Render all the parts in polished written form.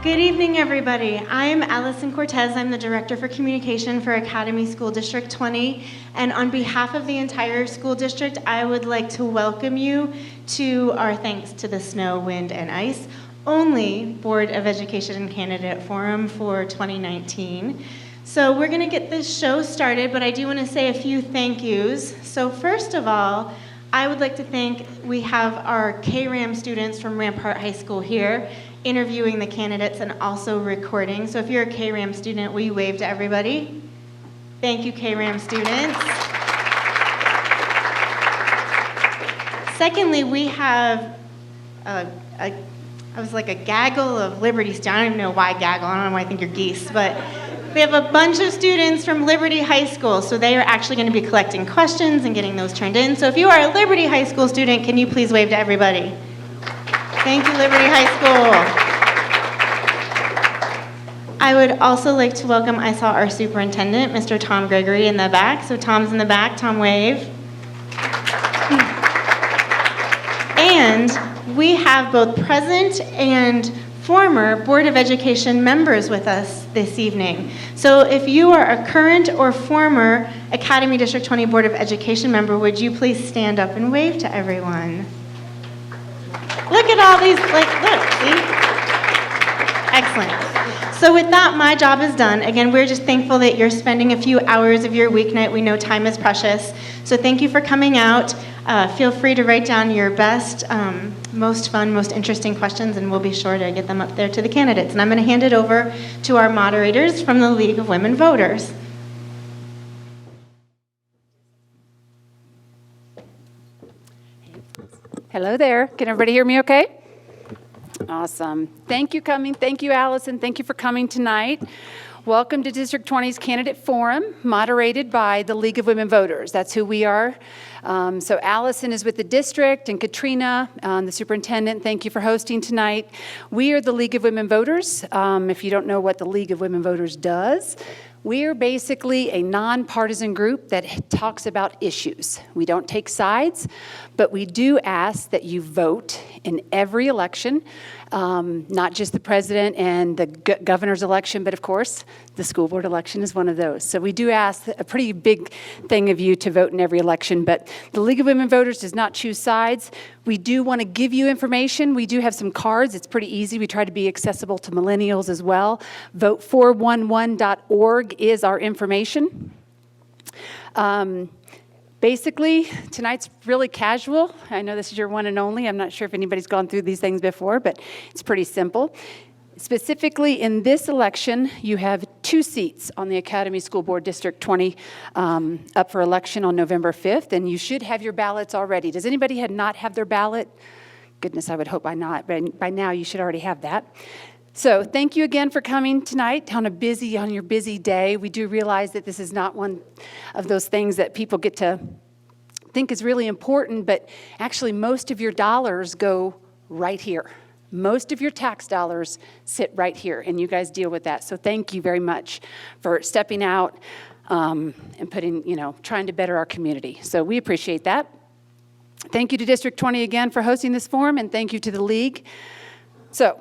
Good evening, everybody. I'm Allison Cortez. I'm the Director for Communication for Academy School District 20. And on behalf of the entire school district, I would like to welcome you to our Thanks to the Snow, Wind, and Ice only Board of Education and Candidate Forum for 2019. So we're going to get this show started, but I do want to say a few thank yous. So first of all, I would like to thank, we have our KRAM students from Rampart High School here, interviewing the candidates and also recording. So if you're a KRAM student, will you wave to everybody? Thank you, KRAM students. Secondly, we have I was like a gaggle of Liberty students. I don't even know why gaggle. I don't know why I think you're geese, but we have a bunch of students from Liberty High School, so they are actually going to be collecting questions and getting those turned in. So if you are a Liberty High School student, can you please wave to everybody? Thank you, Liberty High School. I would also like to welcome, I saw our superintendent, Mr. Tom Gregory, in the back. So Tom's in the back. Tom, wave. And we have both present and former Board of Education members with us this evening. So if you are a current or former Academy District 20 Board of Education member, would you please stand up and wave to everyone? Look at all these, look, see? Excellent. So with that, my job is done. Again, we're just thankful that you're spending a few hours of your weeknight. We know time is precious. So thank you for coming out. Feel free to write down your best, most fun, most interesting questions, and we'll be sure to get them up there to the candidates. And I'm going to hand it over to our moderators from the League of Women Voters. Hello there. Can everybody hear me okay? Awesome. Thank you coming. Thank you, Allison. Thank you for coming tonight. Welcome to District 20's Candidate Forum, moderated by the League of Women Voters. That's who we are. So Allison is with the district, and Katrina, the superintendent, thank you for hosting tonight. We are the League of Women Voters. If you don't know what the League of Women Voters does, we're basically a nonpartisan group that talks about issues. We don't take sides, but we do ask that you vote in every election, not just the president and the governor's election, but of course, the school board election is one of those. So we do ask a pretty big thing of you to vote in every election, but the League of Women Voters does not choose sides. We do want to give you information. We do have some cards. It's pretty easy. We try to be accessible to millennials as well. Vote411.org is our information. Basically, tonight's really casual. I know this is your one and only. I'm not sure if anybody's gone through these things before, but it's pretty simple. Specifically, in this election, you have 2 seats on the Academy School Board District 20 up for election on November 5th, and you should have your ballots already. Does anybody not have their ballot? Goodness, I would hope by now you should already have that. So thank you again for coming tonight on your busy day. We do realize that this is not one of those things that people get to think is really important, but actually most of your dollars go right here. Most of your tax dollars sit right here, and you guys deal with that. So thank you very much for stepping out and trying to better our community. So we appreciate that. Thank you to District 20 again for hosting this forum, and thank you to the League. So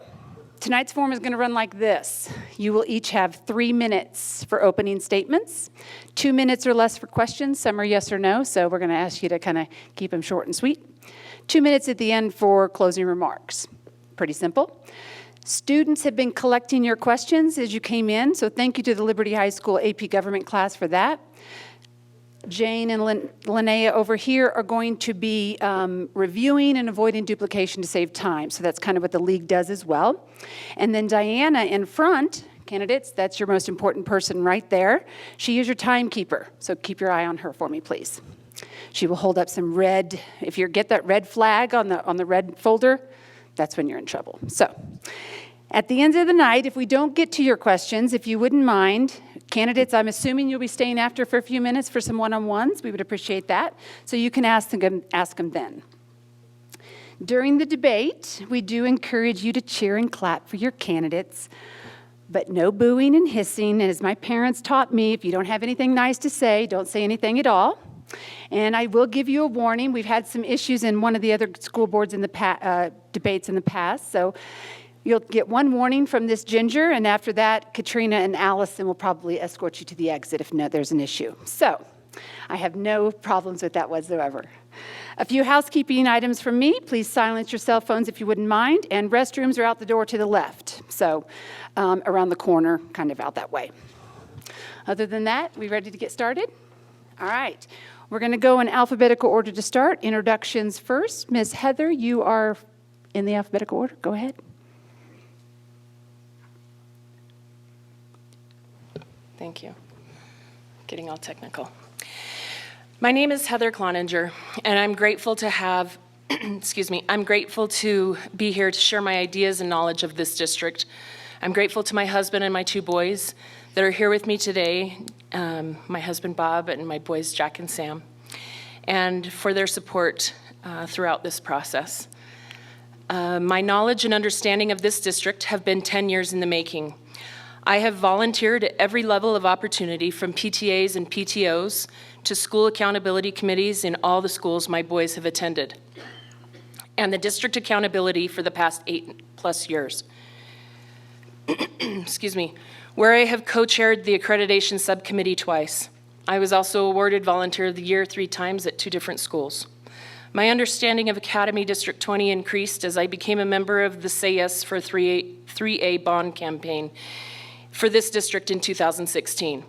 tonight's forum is going to run like this. You will each have 3 minutes for opening statements, 2 minutes or less for questions. Some are yes or no, so we're going to ask you to kind of keep them short and sweet. 2 minutes at the end for closing remarks. Pretty simple. Students have been collecting your questions as you came in, so thank you to the Liberty High School AP Government class for that. Jane and Linnea over here are going to be reviewing and avoiding duplication to save time. So that's kind of what the League does as well. And then Diana in front, candidates, that's your most important person right there. She is your timekeeper, so keep your eye on her for me, please. She will hold up some red, if you get that red flag on the red folder, that's when you're in trouble. So at the end of the night, if we don't get to your questions, if you wouldn't mind, candidates, I'm assuming you'll be staying after for a few minutes for some one-on-ones. We would appreciate that. So you can ask them then. During the debate, we do encourage you to cheer and clap for your candidates, but no booing and hissing. And as my parents taught me, if you don't have anything nice to say, don't say anything at all. And I will give you a warning. We've had some issues in one of the other school boards in the debates in the past. So You'll get one warning from this Ginger, and after that, Katrina and Allison will probably escort you to the exit if there's an issue. So I have no problems with that whatsoever. A few housekeeping items from me. Please silence your cell phones if you wouldn't mind, and restrooms are out the door to the left, so around the corner, kind of out that way. Other than that, we ready to get started? All right. We're going to go in alphabetical order to start. Introductions first. Ms. Heather, you are in the alphabetical order. Go ahead. Thank you. Getting all technical. My name is Heather Cloninger, and I'm grateful to have, I'm grateful to be here to share my ideas and knowledge of this district. I'm grateful to my husband and my 2 boys that are here with me today, my husband Bob and my boys Jack and Sam, and for their support throughout this process. My knowledge and understanding of this district have been 10 years in the making. I have volunteered at every level of opportunity, from PTAs and PTOs to school accountability committees in all the schools my boys have attended, and the district accountability for the past 8+ years. Where I have co-chaired the accreditation subcommittee twice. I was also awarded Volunteer of the Year 3 times at 2 different schools. My understanding of Academy District 20 increased as I became a member of the Say Yes for 3A bond campaign for this district in 2016.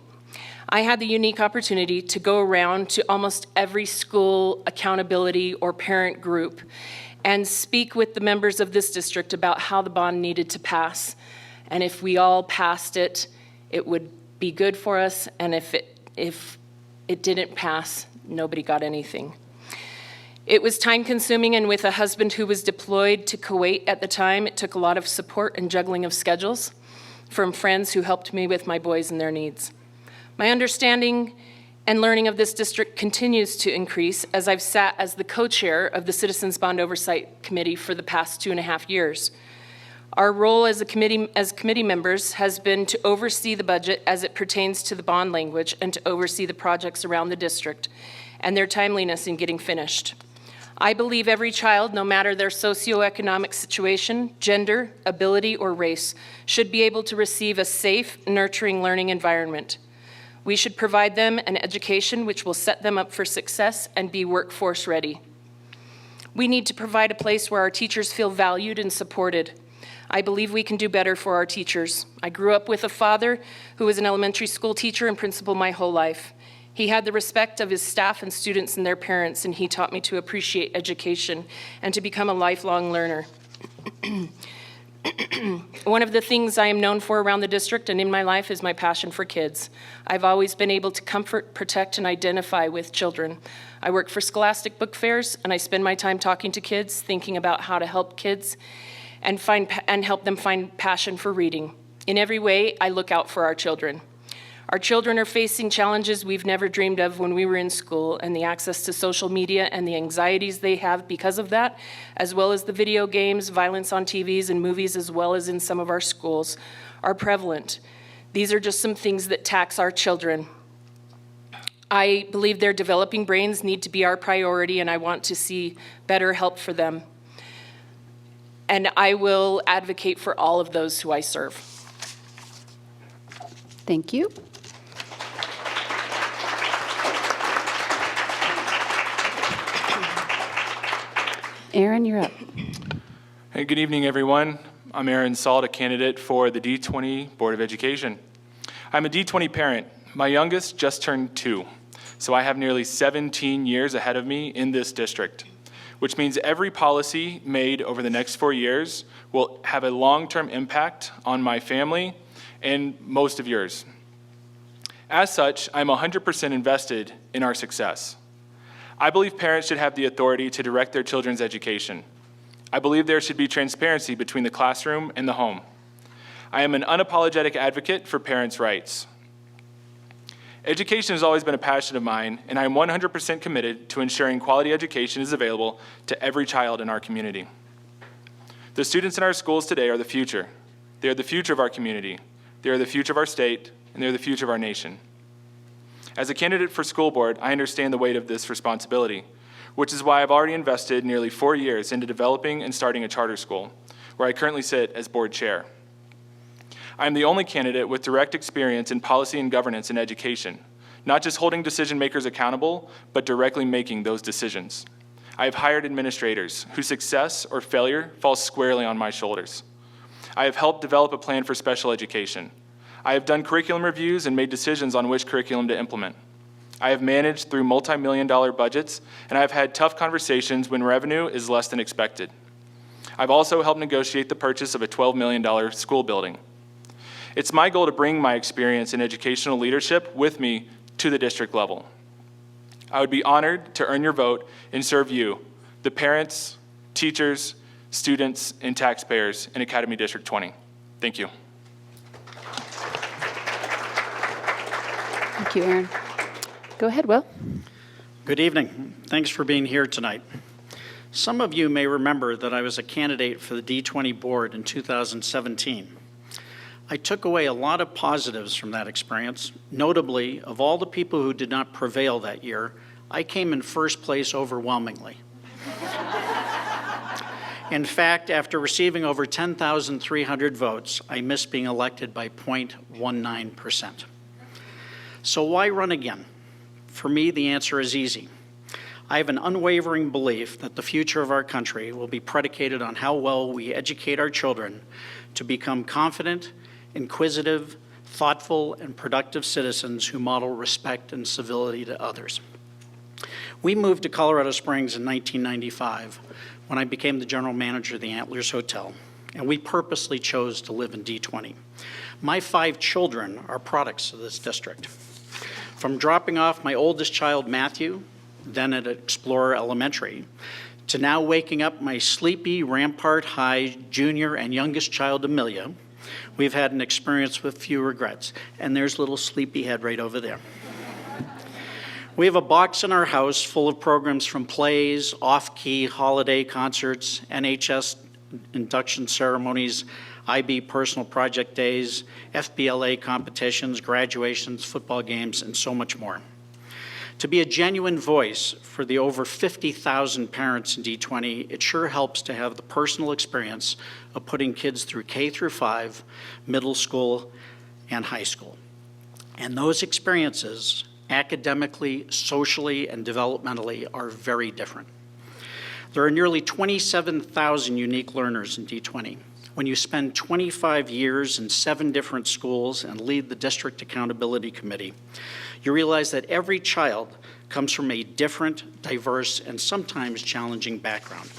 I had the unique opportunity to go around to almost every school accountability or parent group and speak with the members of this district about how the bond needed to pass. And if we all passed it, it would be good for us. And if it didn't pass, nobody got anything. It was time-consuming, and with a husband who was deployed to Kuwait at the time, it took a lot of support and juggling of schedules from friends who helped me with my boys and their needs. My understanding and learning of this district continues to increase as I've sat as the co-chair of the Citizens Bond Oversight Committee for the past 2.5 years. Our role as committee members has been to oversee the budget as it pertains to the bond language and to oversee the projects around the district and their timeliness in getting finished. I believe every child, no matter their socioeconomic situation, gender, ability, or race, should be able to receive a safe, nurturing learning environment. We should provide them an education which will set them up for success and be workforce ready. We need to provide a place where our teachers feel valued and supported. I believe we can do better for our teachers. I grew up with a father who was an elementary school teacher and principal my whole life. He had the respect of his staff and students and their parents, and he taught me to appreciate education and to become a lifelong learner. One of the things I am known for around the district and in my life is my passion for kids. I've always been able to comfort, protect, and identify with children. I work for Scholastic Book Fairs, and I spend my time talking to kids, thinking about how to help kids and help them find passion for reading. In every way, I look out for our children. Our children are facing challenges we've never dreamed of when we were in school, and the access to social media and the anxieties they have because of that, as well as the video games, violence on TVs and movies, as well as in some of our schools, are prevalent. These are just some things that tax our children. I believe their developing brains need to be our priority, and I want to see better help for them. And I will advocate for all of those who I serve. Thank you. Aaron, you're up. Hey, good evening, everyone. I'm Aaron Salt, a candidate for the D20 Board of Education. I'm a D20 parent. My youngest just turned 2, so I have nearly 17 years ahead of me in this district, which means every policy made over the next 4 years will have a long-term impact on my family and most of yours. As such, I'm 100% invested in our success. I believe parents should have the authority to direct their children's education. I believe there should be transparency between the classroom and the home. I am an unapologetic advocate for parents' rights. Education has always been a passion of mine, and I am 100% committed to ensuring quality education is available to every child in our community. The students in our schools today are the future. They are the future of our community. They are the future of our state, and they are the future of our nation. As a candidate for school board, I understand the weight of this responsibility, which is why I've already invested nearly 4 years into developing and starting a charter school, where I currently sit as board chair. I am the only candidate with direct experience in policy and governance in education, not just holding decision makers accountable, but directly making those decisions. I have hired administrators whose success or failure falls squarely on my shoulders. I have helped develop a plan for special education. I have done curriculum reviews and made decisions on which curriculum to implement. I have managed through multi-million-dollar budgets, and I have had tough conversations when revenue is less than expected. I've also helped negotiate the purchase of a $12 million school building. It's my goal to bring my experience in educational leadership with me to the district level. I would be honored to earn your vote and serve you, the parents, teachers, students, and taxpayers in Academy District 20. Thank you. Thank you, Aaron. Go ahead, Will. Good evening. Thanks for being here tonight. Some of you may remember that I was a candidate for the D20 board in 2017. I took away a lot of positives from that experience. Notably, of all the people who did not prevail that year, I came in first place overwhelmingly. In fact, after receiving over 10,300 votes, I missed being elected by 0.19%. So why run again? For me, the answer is easy. I have an unwavering belief that the future of our country will be predicated on how well we educate our children to become confident, inquisitive, thoughtful, and productive citizens who model respect and civility to others. We moved to Colorado Springs in 1995 when I became the general manager of the Antlers Hotel, and we purposely chose to live in D20. My 5 children are products of this district. From dropping off my oldest child, Matthew, then at Explorer Elementary, to now waking up my sleepy Rampart High junior and youngest child, Amelia, we've had an experience with few regrets. And there's little sleepyhead right over there. We have a box in our house full of programs from plays, off-key holiday concerts, NHS induction ceremonies, IB personal project days, FBLA competitions, graduations, football games, and so much more. To be a genuine voice for the over 50,000 parents in D20, it sure helps to have the personal experience of putting kids through K through 5, middle school, and high school. And those experiences, academically, socially, and developmentally, are very different. There are nearly 27,000 unique learners in D20. When you spend 25 years in 7 different schools and lead the District Accountability Committee, you realize that every child comes from a different, diverse, and sometimes challenging background.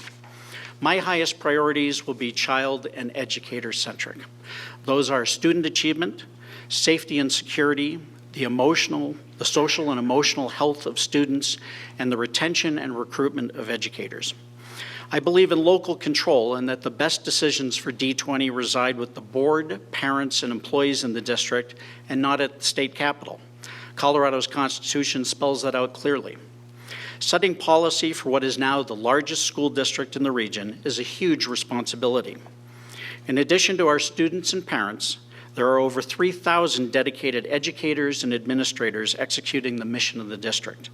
My highest priorities will be child and educator-centric. Those are student achievement, safety and security, the social and emotional health of students, and the retention and recruitment of educators. I believe in local control and that the best decisions for D20 reside with the board, parents, and employees in the district, and not at the state capitol. Colorado's Constitution spells that out clearly. Setting policy for what is now the largest school district in the region is a huge responsibility. In addition to our students and parents, there are over 3,000 dedicated educators and administrators executing the mission of the district.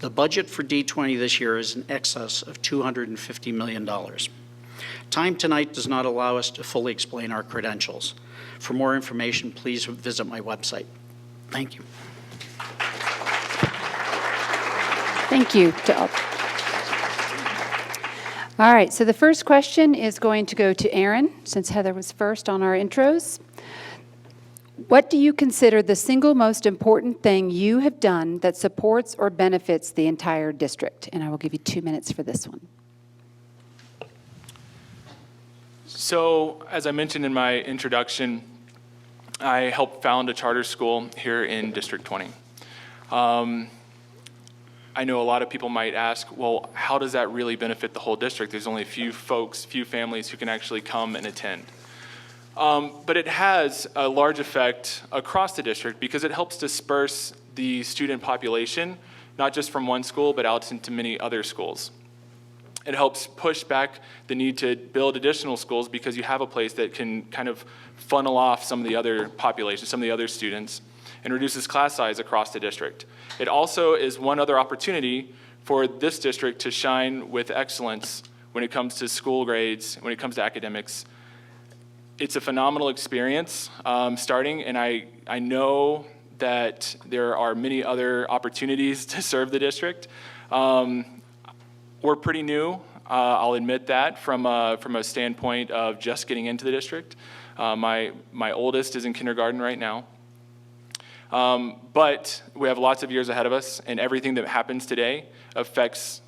The budget for D20 this year is in excess of $250 million. Time tonight does not allow us to fully explain our credentials. For more information, please visit my website. Thank you. Thank you to all. All right, so the first question is going to go to Aaron, since Heather was first on our intros. What do you consider the single most important thing you have done that supports or benefits the entire district? And I will give you 2 minutes for this one. So, as I mentioned in my introduction, I helped found a charter school here in District 20. I know a lot of people might ask, well, how does that really benefit the whole district? There's only a few families who can actually come and attend. But it has a large effect across the district because it helps disperse the student population, not just from one school, but out into many other schools. It helps push back the need to build additional schools because you have a place that can kind of funnel off some of the other population, some of the other students, and reduces class size across the district. It also is one other opportunity for this district to shine with excellence when it comes to school grades, when it comes to academics, it's a phenomenal experience starting, and I know that there are many other opportunities to serve the district. We're pretty new, I'll admit that, from a standpoint of just getting into the district. My oldest is in kindergarten right now. But we have lots of years ahead of us, and everything that happens today affects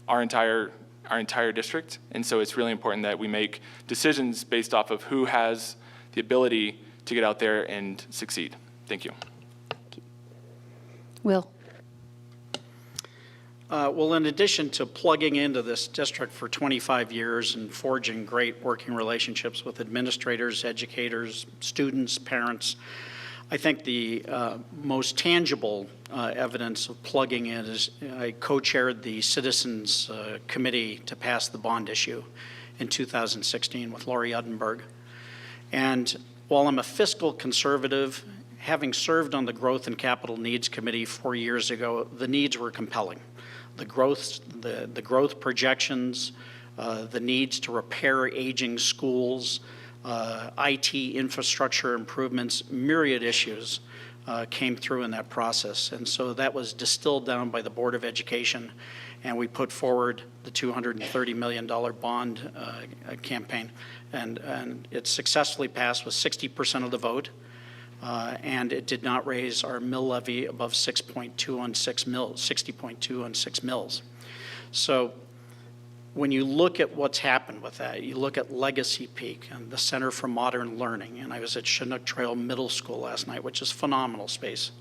our entire district. And so it's really important that we make decisions based off of who has the ability to get out there and succeed. Thank you. Will. Well, in addition to plugging into this district for 25 years and forging great working relationships with administrators, educators, students, parents, I think the most tangible evidence of plugging in is I co-chaired the Citizens Committee to pass the bond issue in 2016 with Lori Uddenberg. And while I'm a fiscal conservative, having served on the Growth and Capital Needs Committee 4 years ago, the needs were compelling. The growth projections, the needs to repair aging schools, IT infrastructure improvements, myriad issues came through in that process. And so that was distilled down by the Board of Education, and we put forward the $230 million bond campaign. And it successfully passed with 60% of the vote, and it did not raise our mill levy above 6.2 on 6 mills, 60.2 on 6 mills. So when you look at what's happened with that, you look at Legacy Peak and the Center for Modern Learning, and I was at Chinook Trail Middle School last night, which is phenomenal space.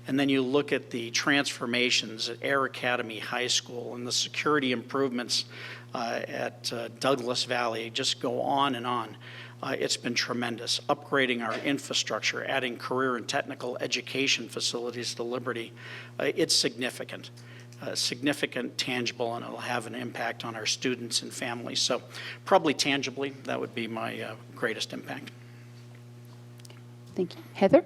And then you look at the transformations at Air Academy High School and the security improvements at Douglas Valley, just go on and on. It's been tremendous. Upgrading our infrastructure, adding career and technical education facilities to Liberty, it's significant. Significant, tangible, and it'll have an impact on our students and families. So probably tangibly, that would be my greatest impact. Thank you. Heather?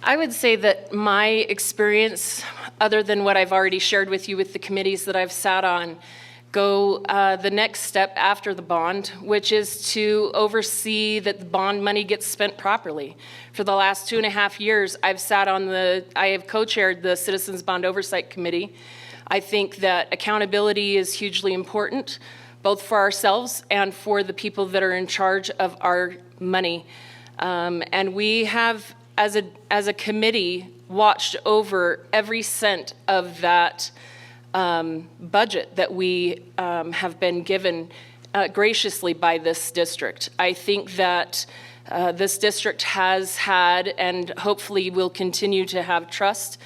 I would say that my experience, other than what I've already shared with you with the committees that I've sat on, go the next step after the bond, which is to oversee that the bond money gets spent properly. For the last 2.5 years, I have co-chaired the Citizens Bond Oversight Committee. I think that accountability is hugely important, both for ourselves and for the people that are in charge of our money. And we have, as a committee, watched over every cent of that budget that we have been given graciously by this district. I think that this district has had and hopefully will continue to have trust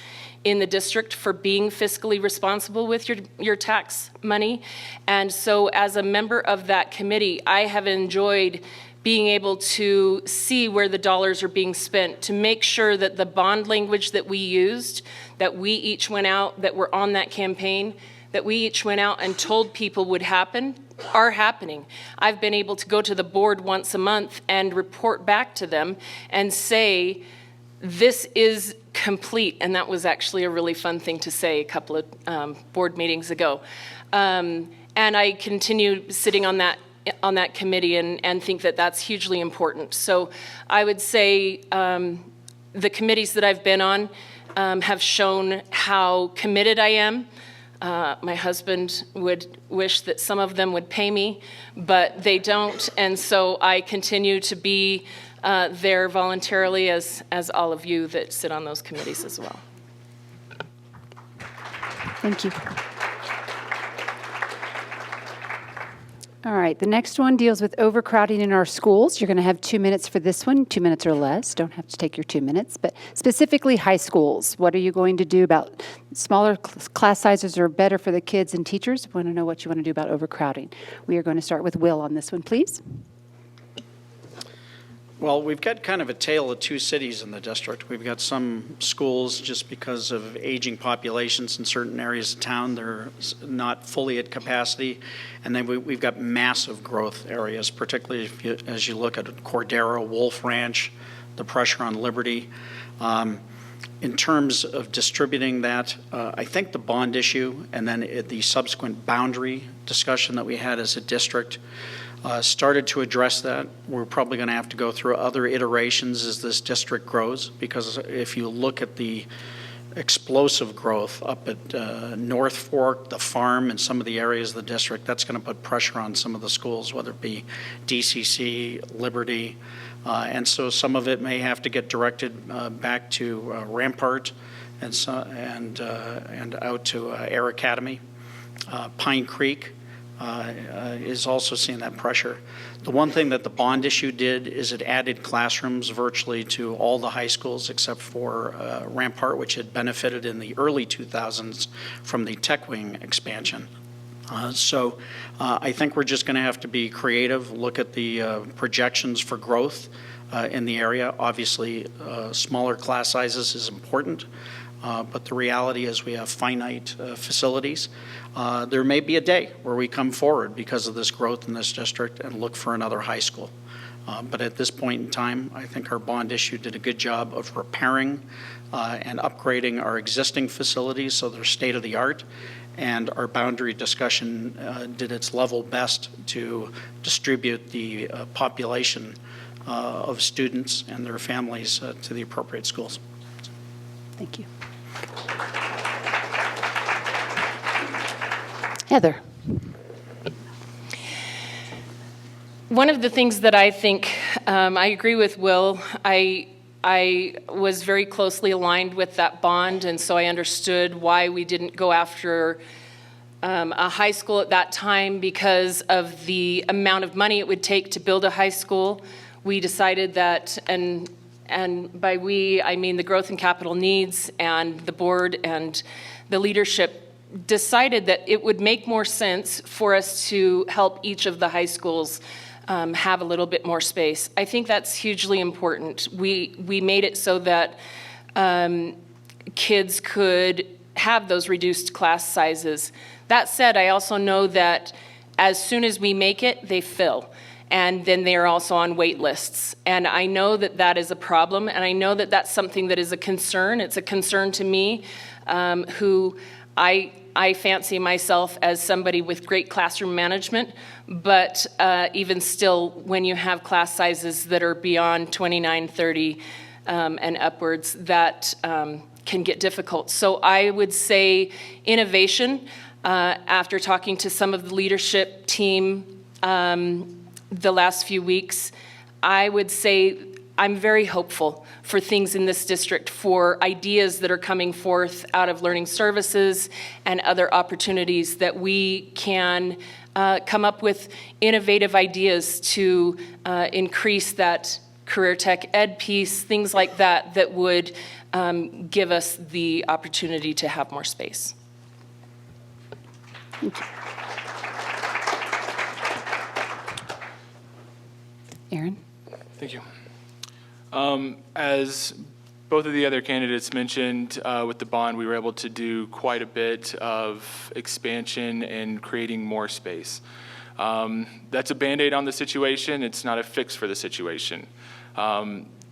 in the district for being fiscally responsible with your tax money. And so as a member of that committee, I have enjoyed being able to see where the dollars are being spent, to make sure that the bond language that we used, that we each went out, that were on that campaign, that we each went out and told people would happen, are happening. I've been able to go to the board once a month and report back to them and say, this is complete. And that was actually a really fun thing to say a couple of board meetings ago. And I continue sitting on that committee and think that that's hugely important. So I would say the committees that I've been on have shown how committed I am. My husband would wish that some of them would pay me, but they don't, and so I continue to be there voluntarily as all of you that sit on those committees as well. Thank you. All right, the next one deals with overcrowding in our schools. You're going to have 2 minutes for this one, 2 minutes or less. Don't have to take your 2 minutes, but specifically high schools. What are you going to do about smaller class sizes are better for the kids and teachers? We want to know what you want to do about overcrowding. We are going to start with Will on this one, please. Well, we've got kind of a tale of two cities in the district. We've got some schools, just because of aging populations in certain areas of town, they're not fully at capacity. And then we've got massive growth areas, particularly as you look at Cordero, Wolf Ranch, the pressure on Liberty. In terms of distributing that, I think the bond issue and then the subsequent boundary discussion that we had as a district started to address that. We're probably going to have to go through other iterations as this district grows, because if you look at the explosive growth up at North Fork, the farm, and some of the areas of the district, that's going to put pressure on some of the schools, whether it be DCC, Liberty, and so some of it may have to get directed back to Rampart and out to Air Academy. Pine Creek is also seeing that pressure. The one thing that the bond issue did is it added classrooms virtually to all the high schools except for Rampart, which had benefited in the early 2000s from the Tech Wing expansion. So I think we're just going to have to be creative, look at the projections for growth in the area. Obviously, smaller class sizes is important, but the reality is we have finite facilities. There may be a day where we come forward because of this growth in this district and look for another high school. But at this point in time, I think our bond issue did a good job of repairing and upgrading our existing facilities so they're state-of-the-art. And our boundary discussion did its level best to distribute the population of students and their families to the appropriate schools. Thank you. Heather. One of the things that I think, I agree with Will, I was very closely aligned with that bond, and so I understood why we didn't go after a high school at that time because of the amount of money it would take to build a high school. We decided that, and by we, I mean the growth and capital needs, and the board and the leadership decided that it would make more sense for us to help each of the high schools have a little bit more space. I think that's hugely important. We made it so that kids could have those reduced class sizes. That said, I also know that as soon as we make it, they fill. And then they are also on wait lists. And I know that that is a problem, and I know that that's something that is a concern. It's a concern to me, who I fancy myself as somebody with great classroom management, but even still, when you have class sizes that are beyond 29, 30 and upwards, that can get difficult. So I would say innovation, after talking to some of the leadership team the last few weeks, I would say I'm very hopeful for things in this district, for ideas that are coming forth out of learning services and other opportunities that we can come up with innovative ideas to increase that career tech ed piece, things like that, that would give us the opportunity to have more space. Thank you. Aaron? Thank you. As both of the other candidates mentioned, with the bond, we were able to do quite a bit of expansion and creating more space. That's a Band-Aid on the situation. It's not a fix for the situation.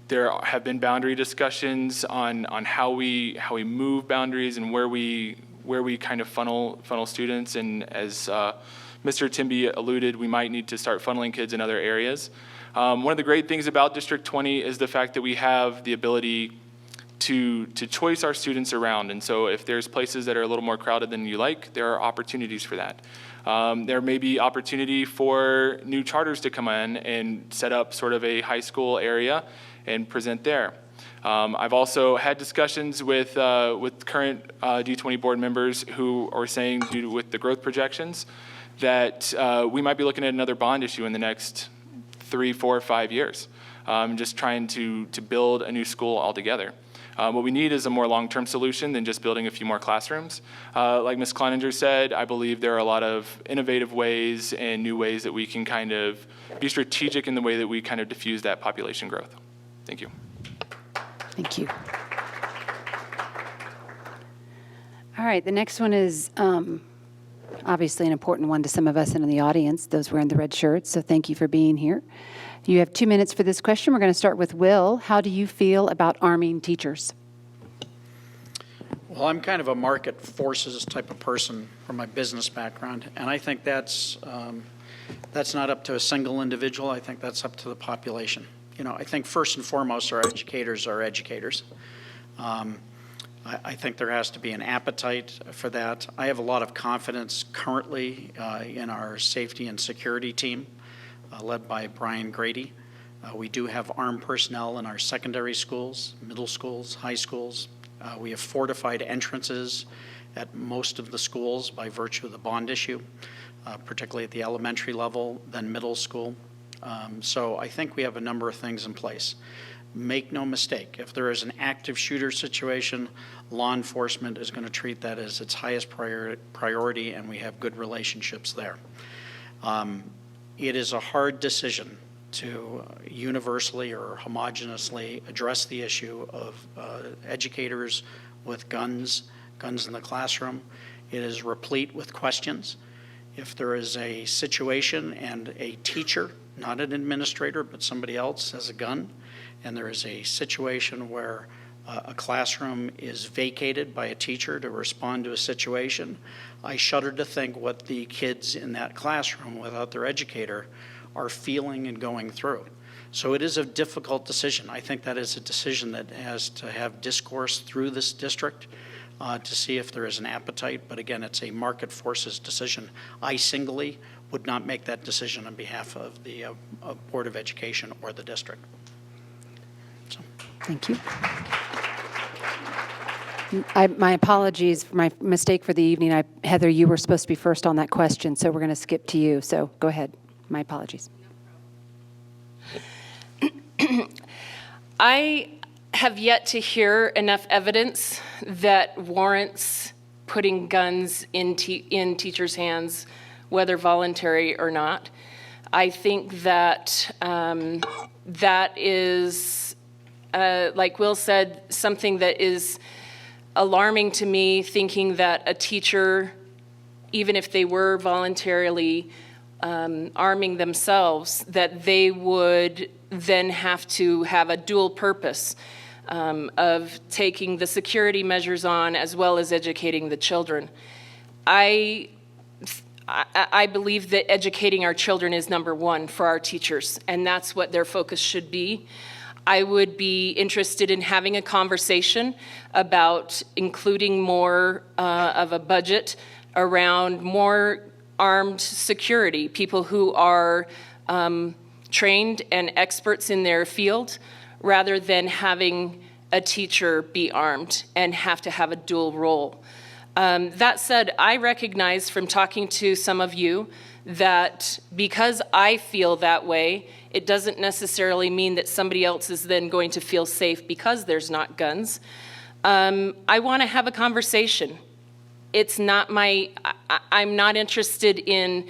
There have been boundary discussions on how we move boundaries and where we kind of funnel students. And as Mr. Timby alluded, we might need to start funneling kids in other areas. One of the great things about District 20 is the fact that we have the ability to choice our students around. And so if there's places that are a little more crowded than you like, there are opportunities for that. There may be opportunity for new charters to come in and set up sort of a high school area and present there. I've also had discussions with current D20 board members who are saying, with the growth projections, that we might be looking at another bond issue in the next 3, 4, 5 years, just trying to build a new school altogether. What we need is a more long-term solution than just building a few more classrooms. Like Ms. Kleininger said, I believe there are a lot of innovative ways and new ways that we can kind of be strategic in the way that we kind of diffuse that population growth. Thank you. Thank you. All right, the next one is obviously an important one to some of us in the audience, those wearing the red shirts, so thank you for being here. You have 2 minutes for this question. We're going to start with Will. How do you feel about arming teachers? Well, I'm kind of a market forces type of person from my business background, and I think that's not up to a single individual. I think that's up to the population. You know, I think first and foremost, our educators are educators. I think there has to be an appetite for that. I have a lot of confidence currently in our safety and security team, led by Brian Grady. We do have armed personnel in our secondary schools, middle schools, high schools. We have fortified entrances at most of the schools by virtue of the bond issue, particularly at the elementary level, then middle school. So I think we have a number of things in place. Make no mistake, if there is an active shooter situation, law enforcement is going to treat that as its highest priority, and we have good relationships there. It is a hard decision to universally or homogeneously address the issue of educators with guns in the classroom. It is replete with questions. If there is a situation and a teacher, not an administrator, but somebody else has a gun, and there is a situation where a classroom is vacated by a teacher to respond to a situation, I shudder to think what the kids in that classroom without their educator are feeling and going through. So it is a difficult decision. I think that is a decision that has to have discourse through this district to see if there is an appetite. But again, it's a market forces decision. I singly would not make that decision on behalf of the Board of Education or the district. So. Thank you. My apologies for my mistake for the evening. Heather, you were supposed to be first on that question, so we're going to skip to you. So go ahead. My apologies. I have yet to hear enough evidence that warrants putting guns in teachers' hands, whether voluntary or not. I think that that is, like Will said, something that is alarming to me, thinking that a teacher, even if they were voluntarily arming themselves, that they would then have to have a dual purpose of taking the security measures on as well as educating the children. I believe that educating our children is number one for our teachers, and that's what their focus should be. I would be interested in having a conversation about including more of a budget around more armed security, people who are trained and experts in their field, rather than having a teacher be armed and have to have a dual role. That said, I recognize from talking to some of you that because I feel that way, it doesn't necessarily mean that somebody else is then going to feel safe because there's not guns. I want to have a conversation. It's not I'm not interested in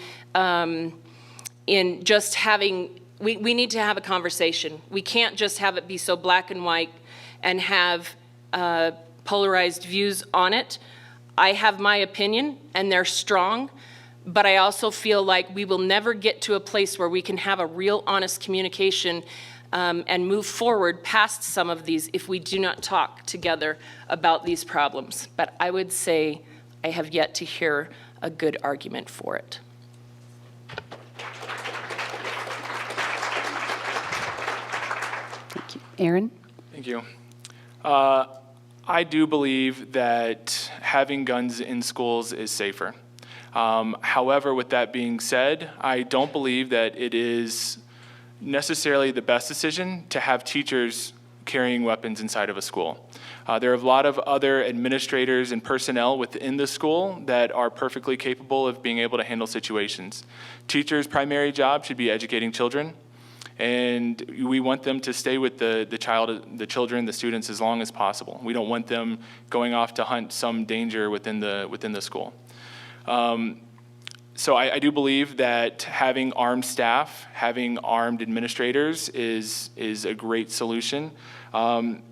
just having, we need to have a conversation. We can't just have it be so black and white and have polarized views on it. I have my opinion, and they're strong, but I also feel like we will never get to a place where we can have a real honest communication and move forward past some of these if we do not talk together about these problems. But I would say I have yet to hear a good argument for it. Thank you. Aaron? Thank you. I do believe that having guns in schools is safer. However, with that being said, I don't believe that it is necessarily the best decision to have teachers carrying weapons inside of a school. There are a lot of other administrators and personnel within the school that are perfectly capable of being able to handle situations. Teachers' primary job should be educating children, and we want them to stay with the children, the students, as long as possible. We don't want them going off to hunt some danger within the school. So I do believe that having armed staff, having armed administrators is a great solution.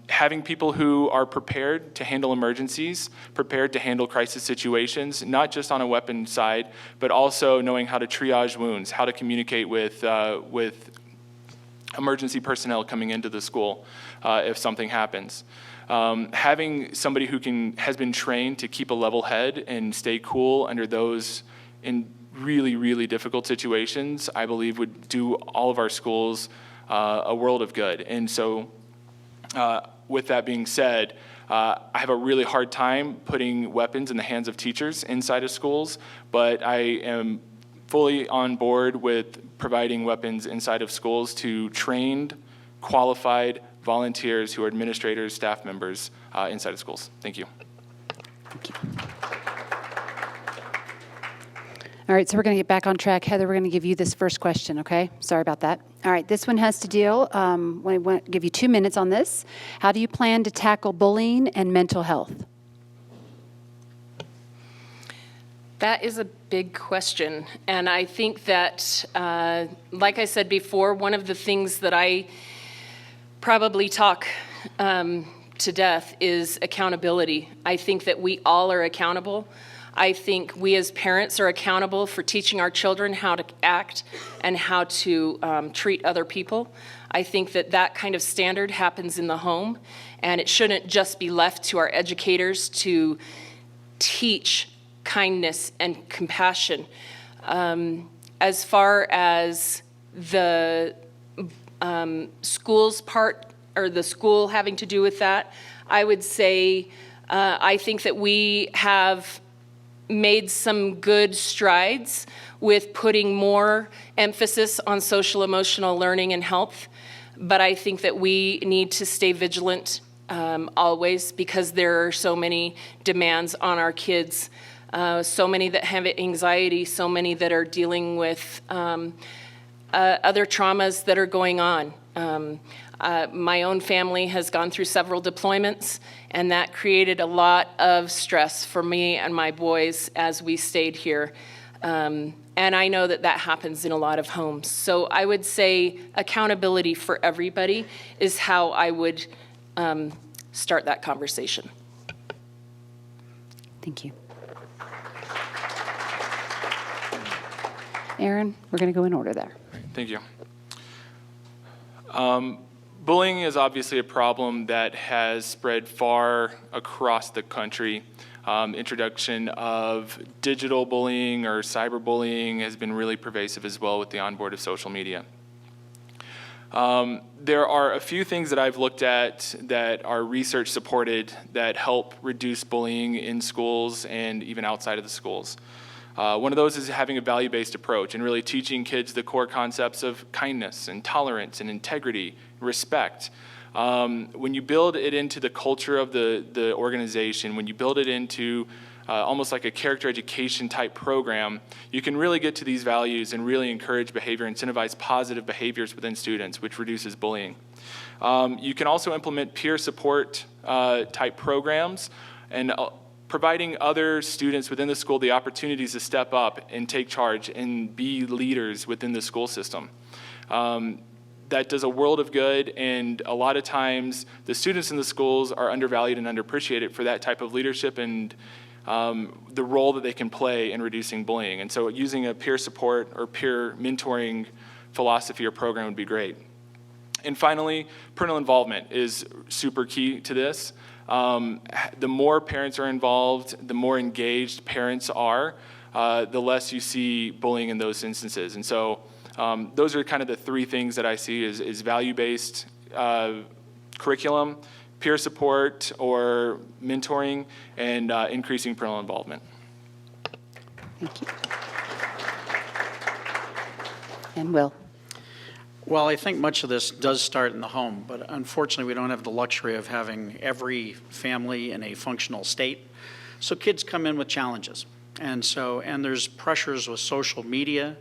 Having people who are prepared to handle emergencies, prepared to handle crisis situations, not just on a weapon side, but also knowing how to triage wounds, how to communicate with emergency personnel coming into the school if something happens. Having somebody who has been trained to keep a level head and stay cool under those in really, really difficult situations, I believe would do all of our schools a world of good. And so with that being said, I have a really hard time putting weapons in the hands of teachers inside of schools, but I am fully on board with providing weapons inside of schools to trained, qualified volunteers who are administrators, staff members inside of schools. Thank you. Thank you. All right, so we're going to get back on track. Heather, we're going to give you this first question, okay? Sorry about that. All right, this one has to deal, I want to give you 2 minutes on this. How do you plan to tackle bullying and mental health? That is a big question. And I think that, like I said before, one of the things that I probably talk to death is accountability. I think that we all are accountable. I think we as parents are accountable for teaching our children how to act and how to treat other people. I think that that kind of standard happens in the home, and it shouldn't just be left to our educators to teach kindness and compassion. As far as the school's part, or the school having to do with that, I would say I think that we have made some good strides with putting more emphasis on social emotional learning and health, but I think that we need to stay vigilant always, because there are so many demands on our kids, so many that have anxiety, so many that are dealing with other traumas that are going on. My own family has gone through several deployments, and that created a lot of stress for me and my boys as we stayed here. And I know that that happens in a lot of homes. So I would say accountability for everybody is how I would start that conversation. Thank you. Aaron, we're going to go in order there. Thank you. Bullying is obviously a problem that has spread far across the country. Introduction of digital bullying or cyberbullying has been really pervasive as well with the onboard of social media. There are a few things that I've looked at that are research supported that help reduce bullying in schools and even outside of the schools. One of those is having a value-based approach and really teaching kids the core concepts of kindness and tolerance and integrity, respect. When you build it into the culture of the organization, when you build it into almost like a character education type program, you can really get to these values and really encourage behavior, incentivize positive behaviors within students, which reduces bullying. You can also implement peer support type programs and providing other students within the school the opportunities to step up and take charge and be leaders within the school system. That does a world of good, and a lot of times the students in the schools are undervalued and underappreciated for that type of leadership and the role that they can play in reducing bullying. And so using a peer support or peer mentoring philosophy or program would be great. And finally, parental involvement is super key to this. The more parents are involved, the more engaged parents are, the less you see bullying in those instances. And so those are kind of the three things that I see is value-based curriculum, peer support or mentoring, and increasing parental involvement. Thank you. And Will. Well, I think much of this does start in the home, but unfortunately we don't have the luxury of having every family in a functional state. So kids come in with challenges. And there's pressures with social media.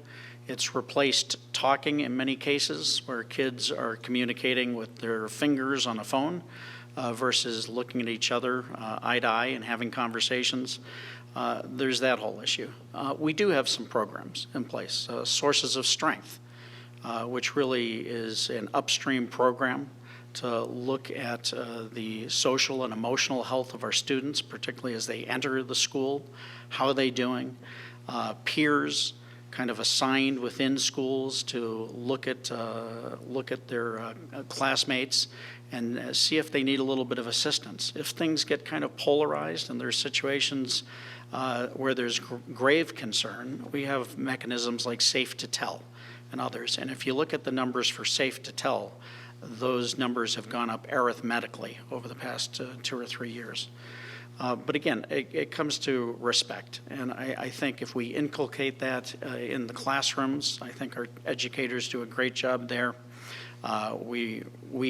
It's replaced talking in many cases, where kids are communicating with their fingers on a phone versus looking at each other eye to eye and having conversations. There's that whole issue. We do have some programs in place, Sources of Strength, which really is an upstream program to look at the social and emotional health of our students, particularly as they enter the school. How are they doing? Peers, kind of assigned within schools to look at their classmates and see if they need a little bit of assistance. If things get kind of polarized and there's situations where there's grave concern, we have mechanisms like Safe to Tell and others. And if you look at the numbers for Safe to Tell, those numbers have gone up arithmetically over the past 2 or 3 years. But again, it comes to respect. And I think if we inculcate that in the classrooms, I think our educators do a great job there. We